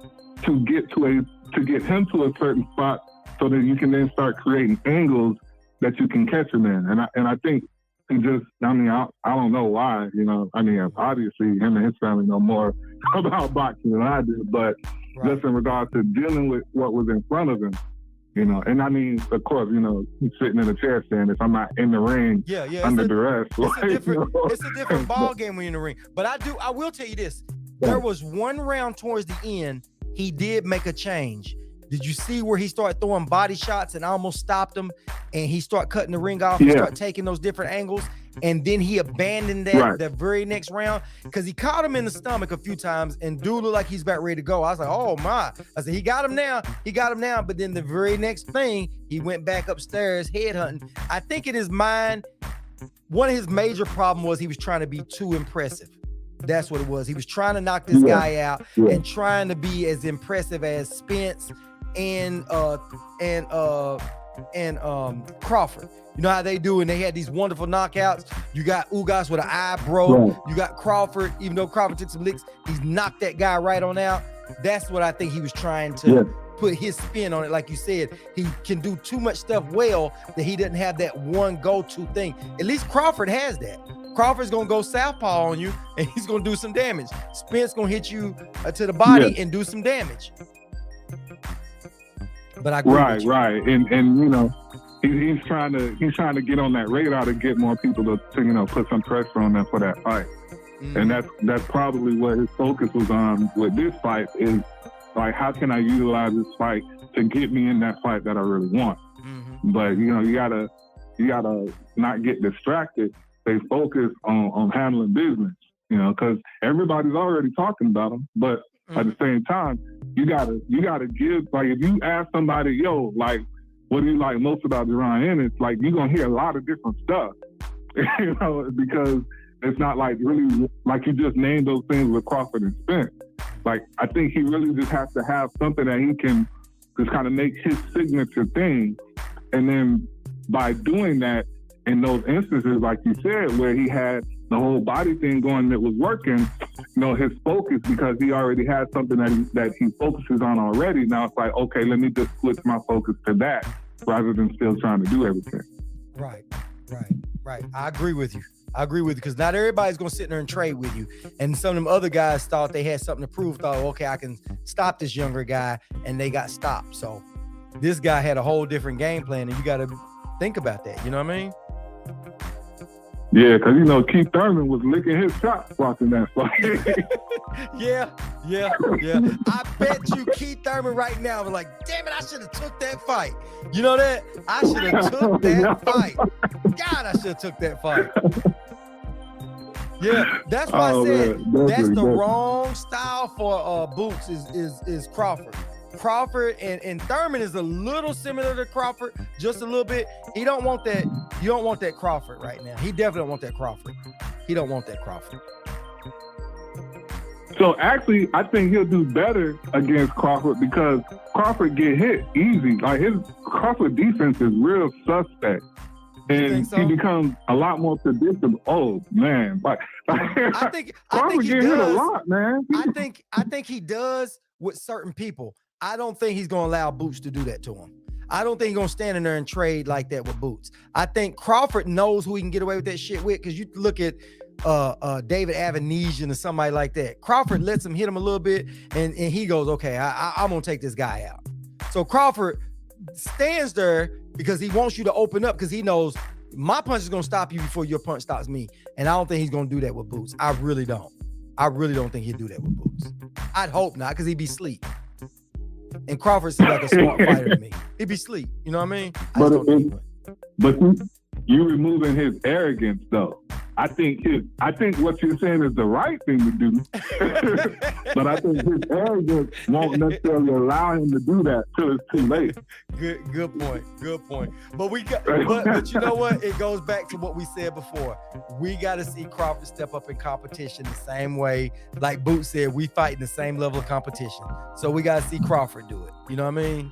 to get him to a certain spot, so that you can then start creating angles that you can catch him in. And I think he just, I mean, I don't know why, you know. I mean, obviously him and his family know more about boxing than I do, but just in regards to dealing with what was in front of him, you know. And I mean, of course, you know, he's sitting in a chair saying, if I'm not in the ring under duress. It's a different ball game when you're in the ring. But I will tell you this. There was one round towards the end, he did make a change. Did you see where he started throwing body shots and almost stopped him, and he started cutting the ring off and start taking those different angles, and then he abandoned that the very next round because he caught him in the stomach a few times, and dude looked like he's about ready to go. I was like, oh my. I said, he got him now, but then the very next thing, he went back upstairs head hunting. I think in his mind, one of his major problems was he was trying to be too impressive. That's what it was. He was trying to knock this guy out and trying to be as impressive as Spence and Crawford. You know how they do, and they had these wonderful knockouts. You got Ugas with an eye broke. You got Crawford, even though Crawford took some licks, he's knocked that guy right on out. That's what I think he was trying to put his spin on it. Like you said, he can do too much stuff well that he doesn't have that one go-to thing. At least Crawford has that. Crawford's gonna go southpaw on you, and he's gonna do some damage. Spence gonna hit you to the body and do some damage. But I agree with you. Right, and you know, he's trying to get on that radar to get more people to you know, put some pressure on them for that fight. And that's probably what his focus was on with this fight, is like, how can I utilize this fight to get me in that fight that I really want? But you know, you gotta not get distracted. They focus on handling business, you know, because everybody's already talking about them. But at the same time, you gotta give, like, if you ask somebody, yo, like, what do you like most about Jerron Ennis? Like, you're gonna hear a lot of different stuff, you know, because it's not like really like you just named those things with Crawford and Spence. Like, I think he really just has to have something that he can just kind of make his signature thing, and then by doing that, in those instances, like you said, where he had the whole body thing going that was working, you know, his focus, because he already had something that he focuses on already. Now it's like, okay, let me just switch my focus to that rather than still trying to do everything. Right. I agree with you because not everybody's going to sit there and trade with you. And some of them other guys thought they had something to prove, thought, okay, I can stop this younger guy, and they got stopped. So this guy had a whole different game plan, and you got to think about that. You know what I mean? Yeah, because, you know, Keith Thurman was licking his chops watching that fight. Yeah. I bet you Keith Thurman right now was like, damn it, I should have took that fight. You know that? I should have took that fight. God, I should have took that fight. Yeah, that's why I said that's the wrong style for Boots is Crawford. Crawford and Thurman is a little similar to Crawford, just a little bit. He don't want that. You don't want that Crawford right now. He definitely don't want that Crawford. He don't want that Crawford. So actually, I think he'll do better against Crawford because Crawford get hit easy. Like, his Crawford defense is real suspect. and so? he becomes a lot more predictable. Oh man, I think Crawford he get hit a does. lot, man. I think he does with certain people. I don't think he's gonna allow Boots to do that to him. I don't think he's gonna stand in there and trade like that with Boots. I think Crawford knows who he can get away with that shit with, because you look at David Avanesian or somebody like that. Crawford lets him hit him a little bit, and he goes, okay, I'm gonna take this guy out. So Crawford stands there because he wants you to open up, because he knows my punch is gonna stop you before your punch stops me. And I don't think he's gonna do that with Boots. I really don't think he'd do that with Boots. I'd hope not, because he'd be sleep. And Crawford seems like a smart fighter to me. He'd be sleep. You know what I mean? But you removing his arrogance, though. I think what you're saying is the right thing to do. But I think his arrogance won't necessarily allow him to do that till it's too late. Good point. But you know what? It goes back to what we said before. We got to see Crawford step up in competition the same way, like Boots said, we fight in the same level of competition. So we got to see Crawford do it. You know what I mean?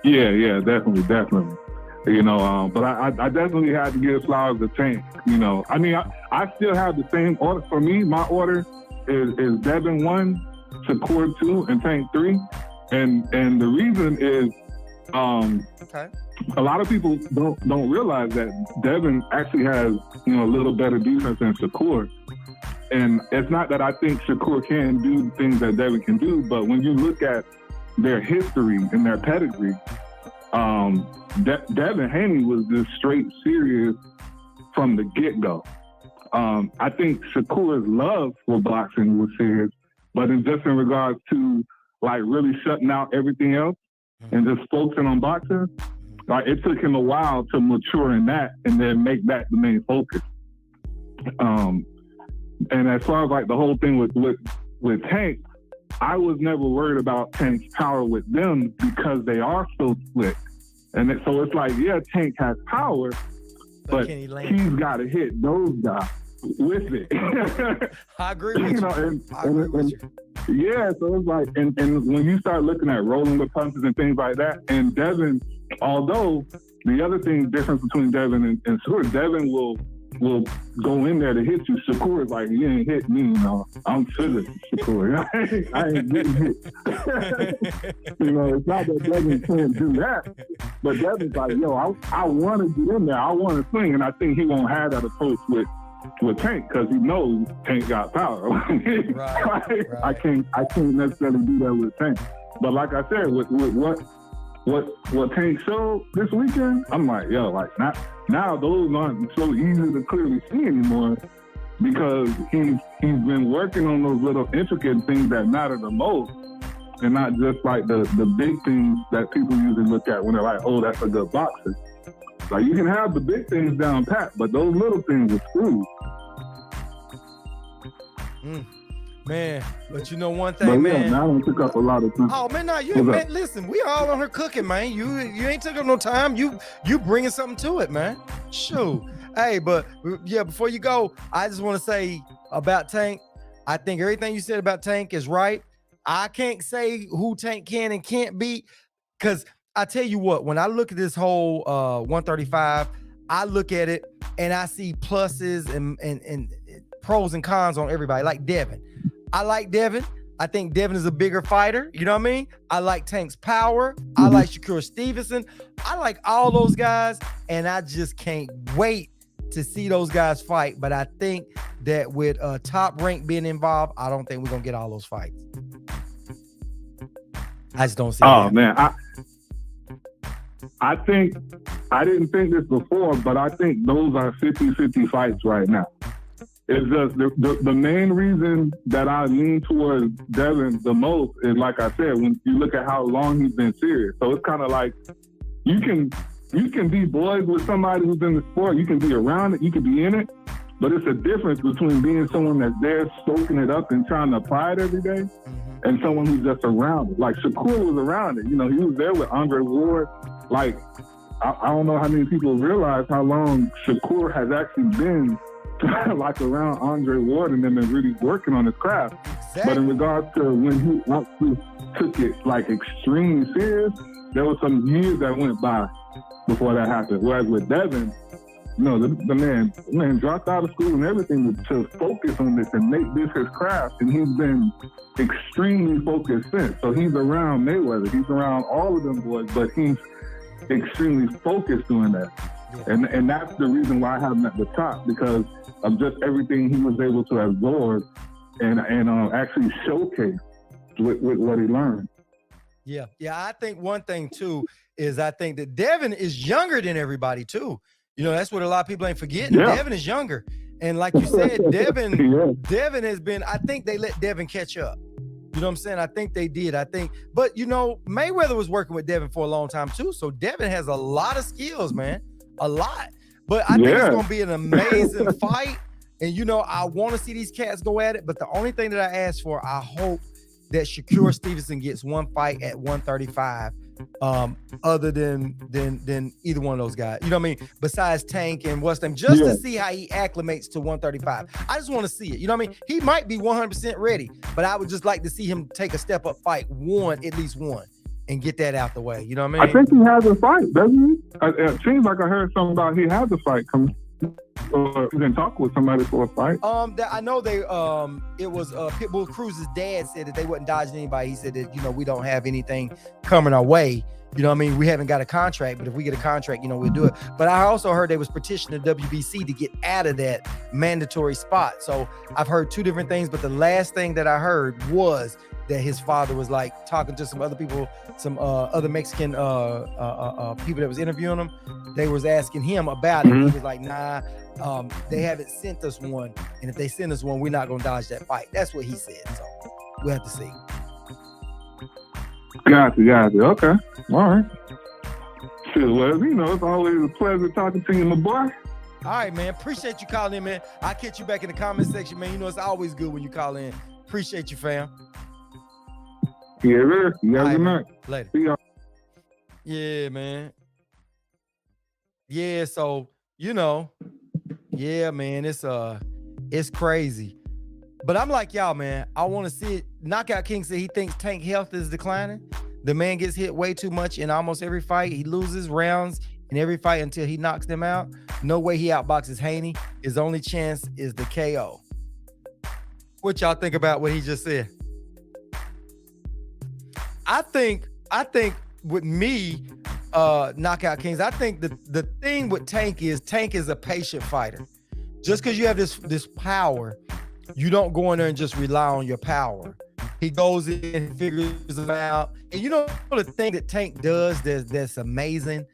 Yeah, definitely. You know, but I definitely had to give flowers to Tank. You know, I mean, I still have the same order. For me, my order is Devin 1, Shakur 2, and Tank 3. And the reason is, a lot of people don't realize that Devin actually has, you know, a little better defense than Shakur. And it's not that I think Shakur can do things that Devin can do, but when you look at their history and their pedigree, Devin Haney was just straight serious from the get-go. I think Shakur's love for boxing was serious, but it's just in regards to like really shutting out everything else and just focusing on boxing. Like it took him a while to mature in that and then make that the main focus. And as far as like the whole thing with Tank, I was never worried about Tank's power with them because they are so split. And so it's like, yeah, Tank has power, but he's got to hit those guys with it. I agree with you. Yeah, so it's like, and when you start looking at rolling with punches and things like that, and Devin, although the other thing difference between Devin and Shakur, Devin will go in there to hit you. Shakur is like, you ain't hit me, you know. I'm finished, Shakur. I ain't getting hit. You know, it's not that Devin can't do that, but Devin's like, yo, I want to get in there. I want to swing, and I think he won't have that approach with Tank because he knows Tank got power. Right. I can't necessarily do that with Tank. But like I said, with what Tank showed this weekend, I'm like, yo, like now those aren't so easy to clearly see anymore because he's been working on those little intricate things that matter the most and not just like the big things that people usually look at when they're like, oh, that's a good boxer. Like you can have the big things down pat, but those little things are screwed. Man, but you know one thing, man. Now I took up a lot of time. Oh man, listen, we all on her cooking, man. You ain't took up no time. You bringing something to it, man. Shoot. Hey, but yeah, before you go, I just want to say about Tank. I think everything you said about Tank is right. I can't say who Tank can and can't beat, because I tell you what, when I look at this whole 135, I look at it and I see pluses and pros and cons on everybody. Like Devin. I like Devin. I think Devin is a bigger fighter. You know what I mean? I like Tank's power. I like Shakur Stevenson. I like all those guys, and I just can't wait to see those guys fight. But I think that with Top Rank being involved, I don't think we're gonna get all those fights. I just don't see. Oh man, I think I didn't think this before, but I think those are 50-50 fights right now. It's just the main reason that I lean towards Devin the most is, like I said, when you look at how long he's been serious. So it's kind of like you can be boys with somebody who's in the sport. You can be around it. You can be in it. But it's a difference between being someone that's there soaking it up and trying to apply it every day and someone who's just around it. Like Shakur was around it. You know, he was there with Andre Ward. Like, I don't know how many people realize how long Shakur has actually been like around Andre Ward and them and really working on his craft. Exactly. But in regards to when he actually took it like extremely serious, there were some years that went by before that happened. Whereas with Devin, the man dropped out of school and everything to focus on this and make this his craft, and he's been extremely focused since. So he's around Mayweather, he's around all of them boys, but he's extremely focused doing that. Yeah. And that's the reason why I have him at the top, because of just everything he was able to absorb and actually showcase with what he learned. Yeah. I think one thing too is I think that Devin is younger than everybody too. That's what a lot of people ain't forgetting. Yeah. Devin is younger. And like you said, Devin has been, I think they let Devin catch up. You know what I'm saying? I think they did. But Mayweather was working with Devin for a long time too. So Devin has a lot of skills, man. A lot. But I think it's going to be an amazing fight. And, I want to see these cats go at it. But the only thing that I ask for, I hope that Shakur Stevenson gets one fight at 135 other than either one of those guys. You know what I mean? Besides Tank and what's name, just to see how he acclimates to 135. I just want to see it. You know what I mean? He might be 100% ready, but I would just like to see him take a step up fight, at least one, and get that out the way. You know what I mean? I think he has a fight, doesn't he? It seems like I heard something about he has a fight coming. Or he's in talk with somebody for a fight. I know it was Pitbull Cruz's dad said that they wasn't dodging anybody. He said that, we don't have anything coming our way. You know what I mean? We haven't got a contract, but if we get a contract, we'll do it. But I also heard they was petitioning the WBC to get out of that mandatory spot. So I've heard two different things, but the last thing that I heard was that his father was like talking to some other people, some other Mexican people that was interviewing him. They was asking him about it. Mm-hmm. He was like, nah, they haven't sent us one. And if they send us one, we're not going to dodge that fight. That's what he said. So we'll have to see. Got you. Okay. All right. Shit, well, it's always a pleasure talking to you, my boy. All right, man. Appreciate you calling in, man. I'll catch you back in the comment section, man. It's always good when you call in. Appreciate you, fam. Yeah, man. You have a good night. Later. See y'all. Yeah, man. Yeah, so, yeah, man, it's crazy. But I'm like y'all, man. I want to see it. Knockout King said he thinks Tank health is declining. The man gets hit way too much in almost every fight. He loses rounds in every fight until he knocks them out. No way he outboxes Haney. His only chance is the KO. What y'all think about what he just said? I think with me, Knockout Kings, I think the thing with Tank is a patient fighter. Just because you have this power, you don't go in there and just rely on your power. He goes in and figures it out. And the thing that Tank does that's amazing,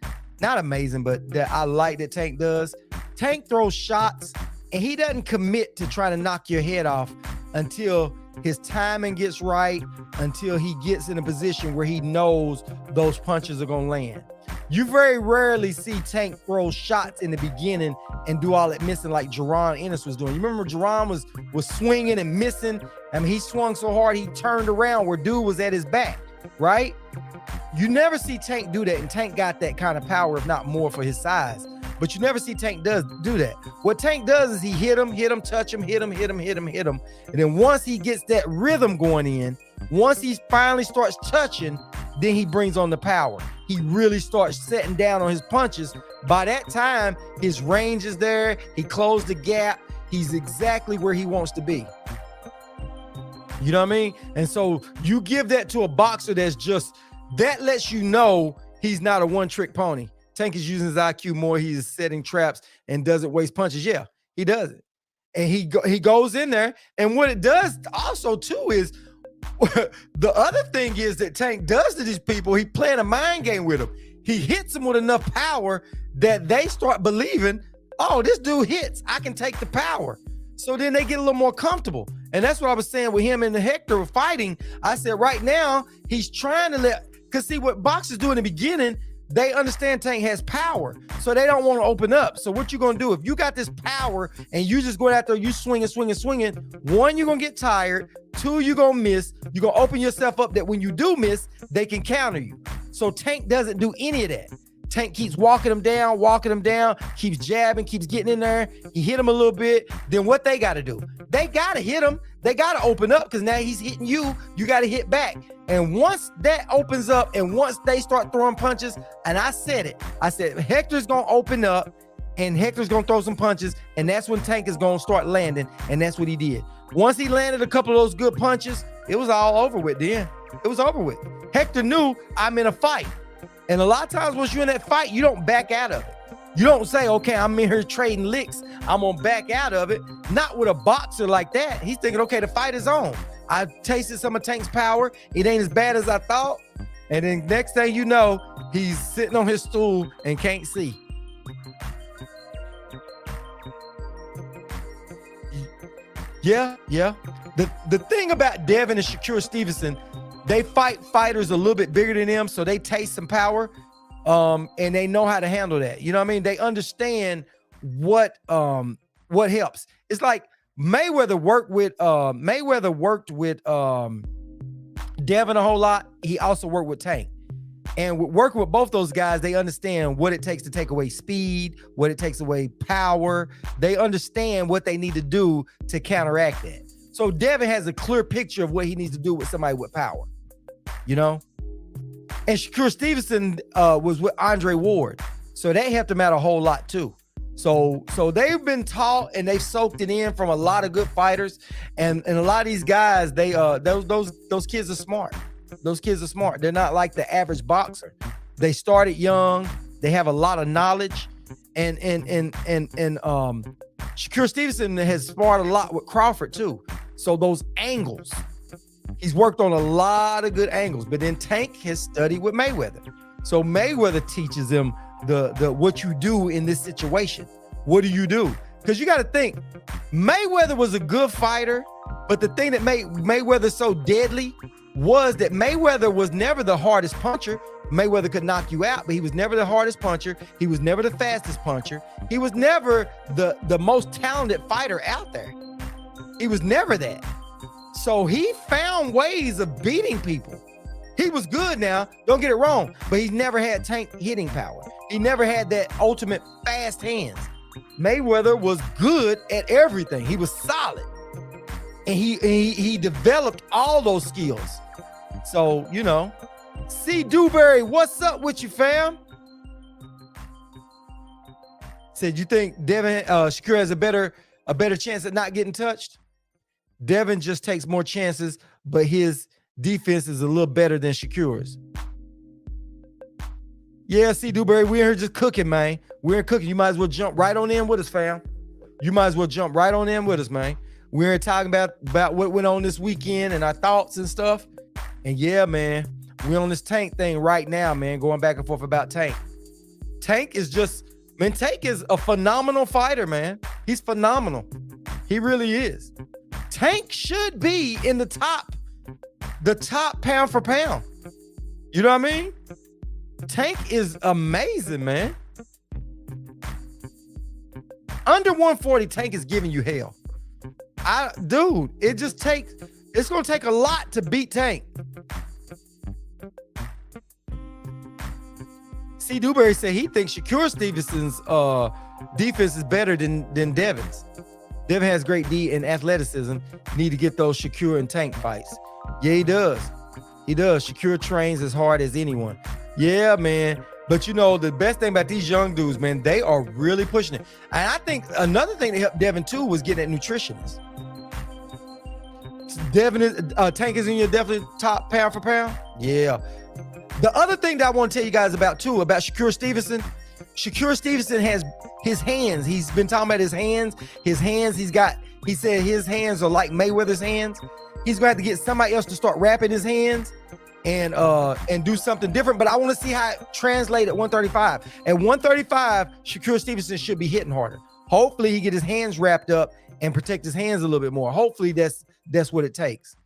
not amazing, but that I like that Tank does, Tank throws shots and he doesn't commit to trying to knock your head off until his timing gets right, until he gets in a position where he knows those punches are going to land. You very rarely see Tank throw shots in the beginning and do all that missing like Jerron Ennis was doing. You remember Jerron was swinging and missing? I mean, he swung so hard he turned around where dude was at his back, right? You never see Tank do that, and Tank got that kind of power, if not more, for his size. But you never see Tank do that. What Tank does is he hit him, touch him, hit him. And then once he gets that rhythm going in, once he finally starts touching, then he brings on the power. He really starts setting down on his punches. By that time, his range is there. He closed the gap. He's exactly where he wants to be. You know what I mean? And so you give that to a boxer that lets you know he's not a one-trick pony. Tank is using his IQ more. He's setting traps and doesn't waste punches. Yeah, he does it. And he goes in there. And what it does also too is the other thing is that Tank does to these people, he playing a mind game with them. He hits them with enough power that they start believing, oh, this dude hits. I can take the power. So then they get a little more comfortable. And that's what I was saying with him and the Hector fighting. I said right now, he's trying to because see what boxers do in the beginning, they understand Tank has power, so they don't want to open up. So what you going to do, if you got this power and you just going out there, you swinging, one, you're going to get tired. Two, you're going to miss. You're going to open yourself up that when you do miss, they can counter you. So Tank doesn't do any of that. Tank keeps walking him down, keeps jabbing, keeps getting in there. He hit him a little bit. Then what they got to do? They got to hit him. They got to open up because now he's hitting you. You got to hit back. And once that opens up and once they start throwing punches, and I said Hector's going to open up and Hector's going to throw some punches, and that's when Tank is going to start landing, and that's what he did. Once he landed a couple of those good punches, it was all over with then. It was over with. Hector knew I'm in a fight. And a lot of times once you're in that fight, you don't back out of it. You don't say, okay, I'm in here trading licks, I'm gonna back out of it. Not with a boxer like that. He's thinking, okay, the fight is on. I tasted some of Tank's power. It ain't as bad as I thought. And then next thing you know, he's sitting on his stool and can't see. Yeah. The thing about Devin and Shakur Stevenson, they fight fighters a little bit bigger than them, so they taste some power. And they know how to handle that. You know what I mean? They understand what helps. It's like Mayweather worked with Devin a whole lot. He also worked with Tank. And working with both those guys, they understand what it takes to take away speed, what it takes away power. They understand what they need to do to counteract that. So Devin has a clear picture of what he needs to do with somebody with power, you know? And Shakur Stevenson was with Andre Ward. So they helped him out a whole lot too. So they've been taught and they've soaked it in from a lot of good fighters. And a lot of these guys, they those kids are smart. Those kids are smart. They're not like the average boxer. They started young. They have a lot of knowledge. And Shakur Stevenson has sparred a lot with Crawford too. So those angles, he's worked on a lot of good angles, but then Tank has studied with Mayweather. So Mayweather teaches him the what you do in this situation. What do you do? Because you got to think, Mayweather was a good fighter, but the thing that made Mayweather so deadly was that Mayweather was never the hardest puncher. Mayweather could knock you out, but he was never the hardest puncher. He was never the fastest puncher. He was never the most talented fighter out there. He was never that. So he found ways of beating people. He was good now, don't get it wrong, but he never had Tank hitting power. He never had that ultimate fast hands. Mayweather was good at everything. He was solid. And he developed all those skills. So, you know, C. Dewberry, what's up with you, fam? Said, you think Devin Shakur has a better chance at not getting touched? Devin just takes more chances, but his defense is a little better than Shakur's. Yeah, see, Dewberry, we're here just cooking, man. We're here cooking. You might as well jump right on in with us, fam. You might as well jump right on in with us, man. We're here talking about what went on this weekend and our thoughts and stuff. And yeah, man, we're on this Tank thing right now, man, going back and forth about Tank. Tank is a phenomenal fighter, man. He's phenomenal. He really is. Tank should be in the top pound for pound. You know what I mean? Tank is amazing, man. Under 140, Tank is giving you hell. Dude, it's gonna take a lot to beat Tank. C. Dewberry said he thinks Shakur Stevenson's defense is better than Devin's. Devin has great D and athleticism. Need to get those Shakur and Tank fights. Yeah, he does. He does. Shakur trains as hard as anyone. Yeah, man. But you know, the best thing about these young dudes, man, they are really pushing it. And I think another thing that helped Devin too was getting a nutritionist. Tank is in your definitely top pound for pound. Yeah. The other thing that I want to tell you guys about too, about Shakur Stevenson has his hands. He's been talking about his hands. He said his hands are like Mayweather's hands. He's going to have to get somebody else to start wrapping his hands and do something different. But I want to see how it translates at 135. At 135, Shakur Stevenson should be hitting harder. Hopefully he get his hands wrapped up and protect his hands a little bit more. Hopefully that's what it takes.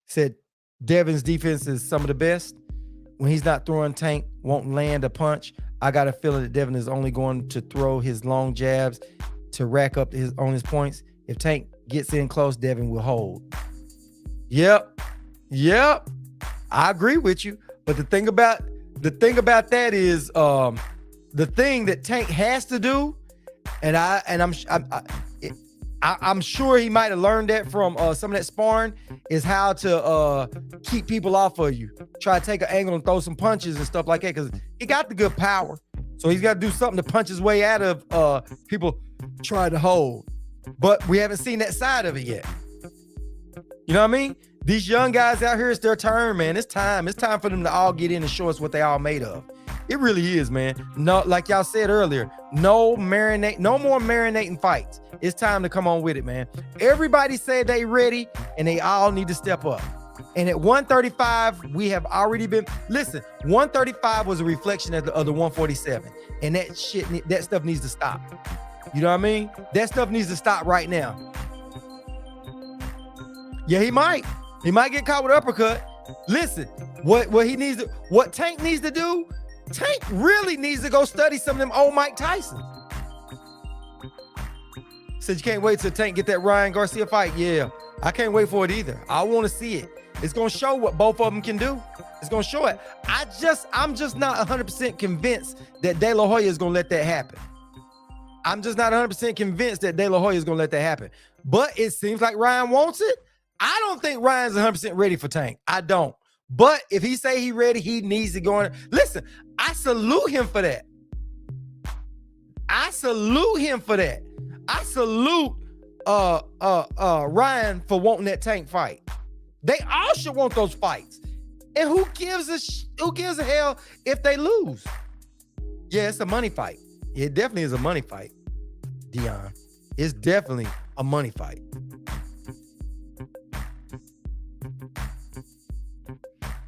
Said Devin's defense is some of the best. When he's not throwing, Tank won't land a punch. I got a feeling that Devin is only going to throw his long jabs to rack up his points. If Tank gets in close, Devin will hold. Yep. I agree with you. But the thing about that is the thing that Tank has to do, and I'm sure he might have learned that from some of that sparring, is how to keep people off of you. Try to take an angle and throw some punches and stuff like that, because he got the good power. So he's got to do something to punch his way out of people trying to hold. But we haven't seen that side of it yet. You know what I mean? These young guys out here, it's their turn, man. It's time. It's time for them to all get in and show us what they all made of. It really is, man. No, like y'all said earlier, no more marinating fights. It's time to come on with it, man. Everybody said they ready, and they all need to step up. And at 135, we have already been. Listen, 135 was a reflection of the 147, and that stuff needs to stop. You know what I mean? That stuff needs to stop right now. Yeah, he might get caught with uppercut. Listen, what Tank needs to do. Tank really needs to go study some of them old Mike Tyson. Said you can't wait till Tank get that Ryan Garcia fight. Yeah, I can't wait for it either. I want to see it. It's gonna show what both of them can do. It's gonna show it. I'm just not 100% convinced that De La Hoya is gonna let that happen. I'm just not 100% convinced that De La Hoya is gonna let that happen. But it seems like Ryan wants it. I don't think Ryan's 100% ready for Tank. I don't. But if he say he ready, he needs to go in. Listen, I salute him for that. I salute him for that. I salute Ryan for wanting that Tank fight. They all should want those fights. And who gives a hell if they lose? Yeah, it's a money fight. It definitely is a money fight, Dion. It's definitely a money fight.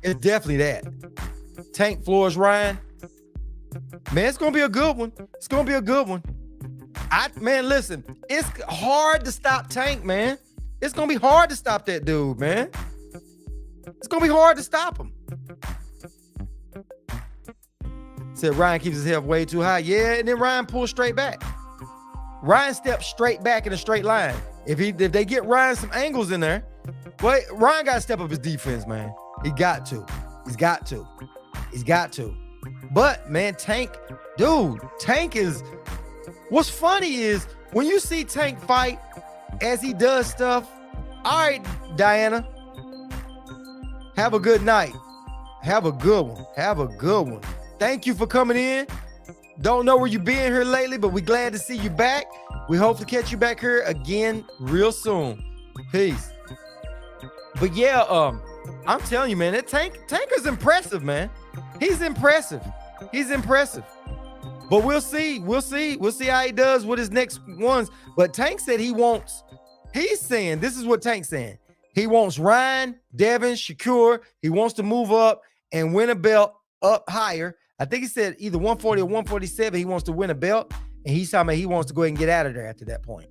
It's definitely that. Tank floors Ryan. Man, it's gonna be a good one. It's gonna be a good one. Man, listen, it's hard to stop Tank, man. It's gonna be hard to stop that dude, man. It's gonna be hard to stop him. Said Ryan keeps his head way too high. Yeah, and then Ryan pulls straight back. Ryan steps straight back in a straight line. If they get Ryan some angles in there, well, Ryan gotta step up his defense, man. He got to. He's got to. He's got to. But man, Tank is. What's funny is when you see Tank fight as he does stuff. All right, Diana. Have a good night. Have a good one. Have a good one. Thank you for coming in. Don't know where you've been here lately, but we're glad to see you back. We hope to catch you back here again real soon. Peace. But yeah, I'm telling you, man, that Tank is impressive, man. He's impressive. He's impressive. But we'll see. We'll see how he does with his next ones. But Tank said he's saying, this is what Tank's saying. He wants Ryan, Devin, Shakur. He wants to move up and win a belt up higher. I think he said either 140 or 147. He wants to win a belt. And he's talking about he wants to go ahead and get out of there after that point.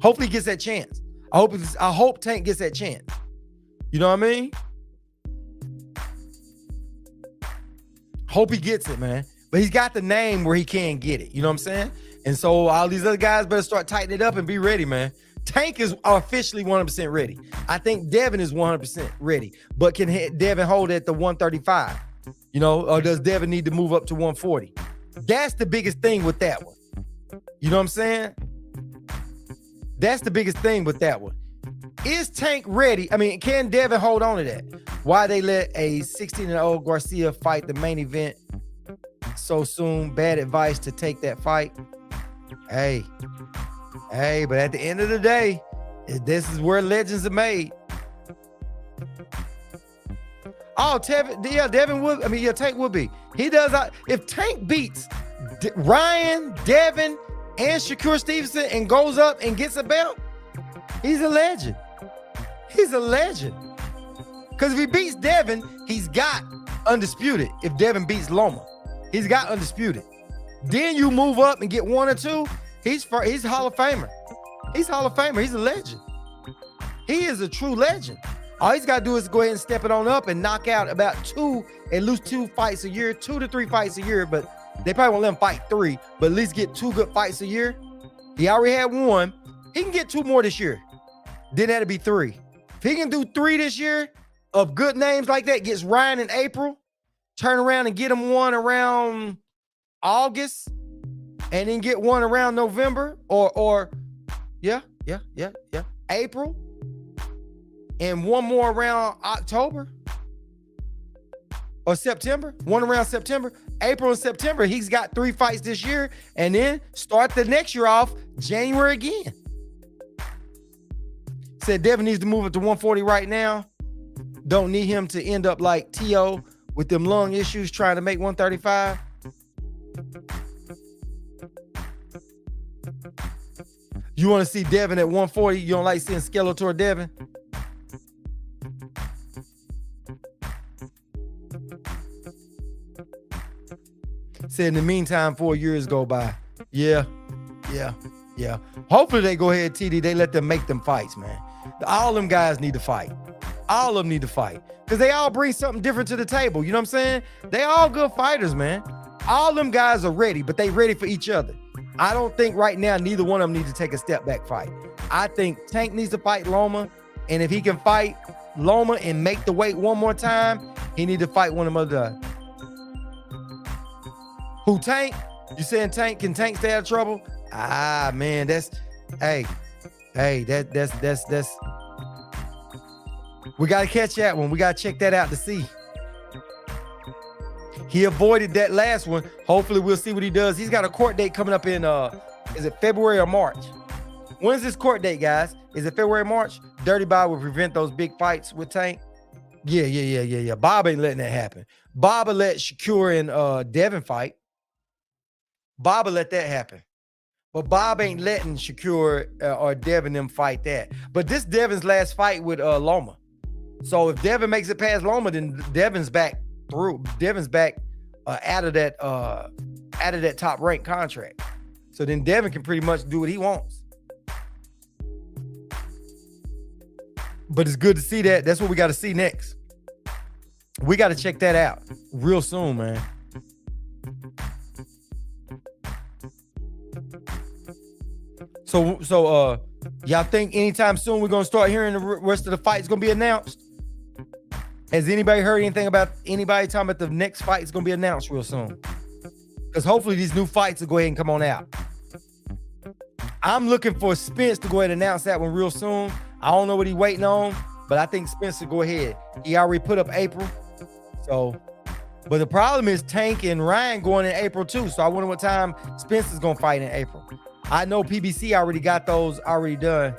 Hopefully he gets that chance. I hope Tank gets that chance. You know what I mean? Hope he gets it, man. But he's got the name where he can get it. You know what I'm saying? And so all these other guys better start tightening it up and be ready, man. Tank is officially 100% ready. I think Devin is 100% ready. But can Devin hold at the 135? You know, or does Devin need to move up to 140? That's the biggest thing with that one. You know what I'm saying? That's the biggest thing with that one. Is Tank ready? I mean, can Devin hold on to that? Why they let a 16-year-old Garcia fight the main event so soon? Bad advice to take that fight. Hey, but at the end of the day, this is where legends are made. Oh, Devin would. I mean, yeah, Tank would be. He does. If Tank beats Ryan, Devin, and Shakur Stevenson and goes up and gets a belt, he's a legend. He's a legend. Because if he beats Devin, he's got undisputed. If Devin beats Loma, he's got undisputed. Then you move up and get one or two. He's Hall of Famer. He's Hall of Famer. He's a legend. He is a true legend. All he's got to do is go ahead and step it on up and knock out about at least 2 fights a year, 2 to 3 fights a year, but they probably won't let him fight 3, but at least get 2 good fights a year. He already had 1. He can get 2 more this year. Then that'll be 3. If he can do 3 this year of good names like that, gets Ryan in April, turn around and get him 1 around August, and then get 1 around November, or Yeah. April. And one more around October or September. One around September. April and September. He's got 3 fights this year. And then start the next year off January again. Said Devin needs to move up to 140 right now. Don't need him to end up like T.O. with them lung issues trying to make 135. You want to see Devin at 140? You don't like seeing Skeletor Devin? Said in the meantime, 4 years go by. Yeah. Hopefully they go ahead, TD. They let them make them fights, man. All them guys need to fight. All of them need to fight. Because they all bring something different to the table. You know what I'm saying? They all good fighters, man. All them guys are ready, but they ready for each other. I don't think right now neither one of them need to take a step back fight. I think Tank needs to fight Loma. And if he can fight Loma and make the weight one more time, he need to fight one of them other. Who, Tank? You saying Tank? Can Tank stay out of trouble? Ah, man, that's we got to catch that one. We got to check that out to see. He avoided that last one. Hopefully we'll see what he does. He's got a court date coming up in, is it February or March? When's this court date, guys? Is it February or March? Dirty Bob will prevent those big fights with Tank. Yeah. Bob ain't letting that happen. Bob will let Shakur and Devin fight. Bob will let that happen. But Bob ain't letting Shakur or Devin them fight that. But this Devin's last fight with Loma. So if Devin makes it past Loma, then Devin's back through. Devin's back out of that top rank contract. So then Devin can pretty much do what he wants. But it's good to see that. That's what we got to see next. We got to check that out real soon, man. So y'all think anytime soon we're gonna start hearing the rest of the fights gonna be announced? Has anybody heard anything about anybody talking about the next fight is gonna be announced real soon? Because hopefully these new fights will go ahead and come on out. I'm looking for Spence to go ahead and announce that one real soon. I don't know what he's waiting on, but I think Spence will go ahead. He already put up April. So, but the problem is Tank and Ryan going in April too. So I wonder what time Spence is gonna fight in April. I know PBC already got those already done.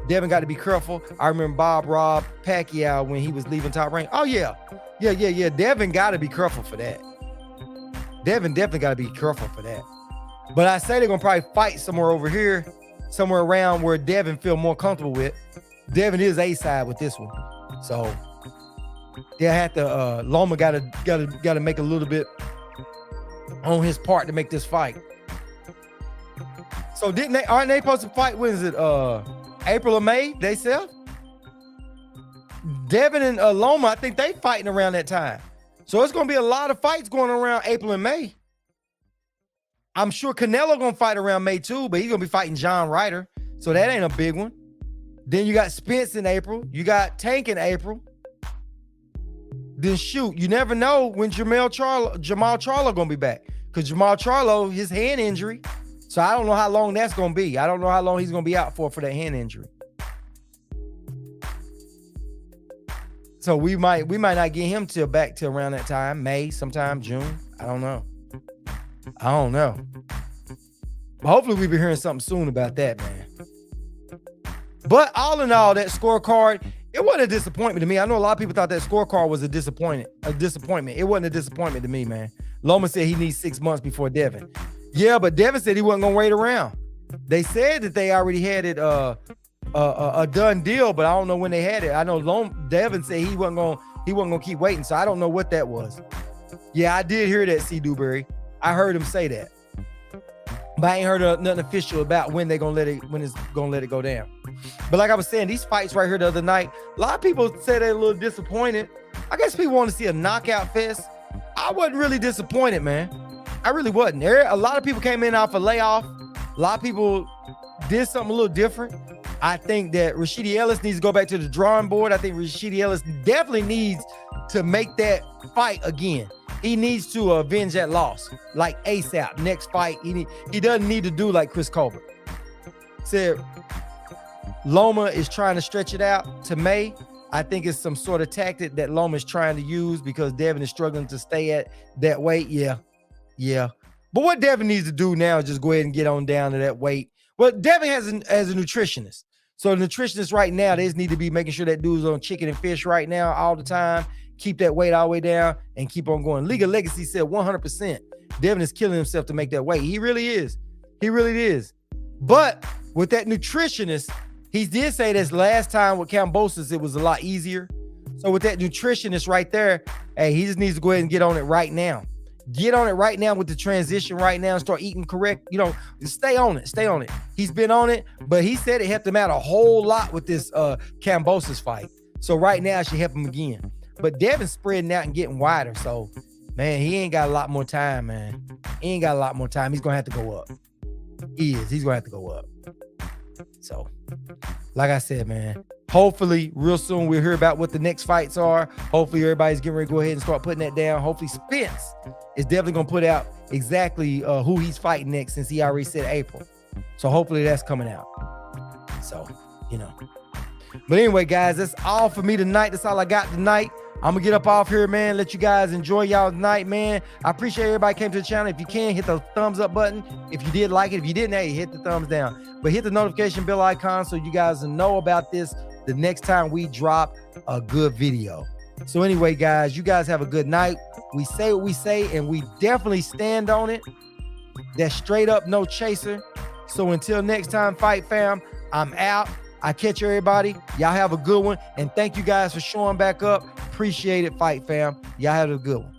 Devin got to be careful. I remember Bob robbed Pacquiao when he was leaving Top Rank. Oh, yeah. Devin got to be careful for that. Devin definitely got to be careful for that. But I say they're going to probably fight somewhere over here, somewhere around where Devin feel more comfortable with. Devin is A-side with this one. So they have to, Loma got to make a little bit on his part to make this fight. So aren't they supposed to fight? When is it? April or May? They sell? Devin and Loma, I think they fighting around that time. So it's gonna be a lot of fights going around April and May. I'm sure Canelo gonna fight around May too, but he's gonna be fighting John Ryder. So that ain't a big one. Then you got Spence in April. You got Tank in April. Then shoot, you never know when Jamal Charlo gonna be back. Because Jamal Charlo, his hand injury. So I don't know how long that's going to be. I don't know how long he's going to be out for that hand injury. So we might not get him back till around that time, May, sometime June. I don't know. But hopefully we'll be hearing something soon about that, man. But all in all, that scorecard, it wasn't a disappointment to me. I know a lot of people thought that scorecard was a disappointment. It wasn't a disappointment to me, man. Loma said he needs 6 months before Devin. Yeah, but Devin said he wasn't gonna wait around. They said that they already had it a done deal, but I don't know when they had it. I know Devin said he wasn't gonna keep waiting, so I don't know what that was. Yeah, I did hear that, C. Dewberry. I heard him say that, but I ain't heard nothing official about when it's gonna let it go down. But like I was saying, these fights right here the other night, a lot of people said they're a little disappointed. I guess people want to see a knockout fest. I wasn't really disappointed, man. I really wasn't. A lot of people came in off a layoff. A lot of people did something a little different. I think that Rashidi Ellis needs to go back to the drawing board. I think Rashidi Ellis definitely needs to make that fight again. He needs to avenge that loss, like ASAP. Next fight, he doesn't need to do like Chris Colbert. said Loma is trying to stretch it out to May. I think it's some sort of tactic that Loma is trying to use because Devin is struggling to stay at that weight. Yeah. But what Devin needs to do now is just go ahead and get on down to that weight. Well, Devin has a nutritionist. So the nutritionist right now, they just need to be making sure that dude's on chicken and fish right now all the time. Keep that weight all the way down and keep on going. League of Legacy said 100%. Devin is killing himself to make that weight. He really is. He really is. But with that nutritionist, he did say this last time with Cambosis, it was a lot easier. So with that nutritionist right there, hey, he just needs to go ahead and get on it right now. Get on it right now with the transition right now and start eating correct. You know, stay on it. Stay on it. He's been on it, but he said it helped him out a whole lot with this Cambosis fight. So right now it should help him again. But Devin's spreading out and getting wider. So, man, he ain't got a lot more time, man. He ain't got a lot more time. He's going to have to go up. He is. He's going to have to go up. So, like I said, man, hopefully real soon we'll hear about what the next fights are. Hopefully everybody's getting ready to go ahead and start putting that down. Hopefully Spence is definitely going to put out exactly who he's fighting next since he already said April. So hopefully that's coming out. So, you know. But anyway, guys, that's all for me tonight. That's all I got tonight. I'm gonna get up off here, man. Let you guys enjoy y'all tonight, man. I appreciate everybody came to the channel. If you can, hit the thumbs up button. If you did like it, if you didn't, hey, hit the thumbs down. But hit the notification bell icon so you guys know about this the next time we drop a good video. So anyway, guys, you guys have a good night. We say what we say, and we definitely stand on it. That's straight up no chaser. So until next time, Fight Fam, I'm out. I catch everybody. Y'all have a good one. And thank you guys for showing back up. Appreciate it, Fight Fam. Y'all have a good one.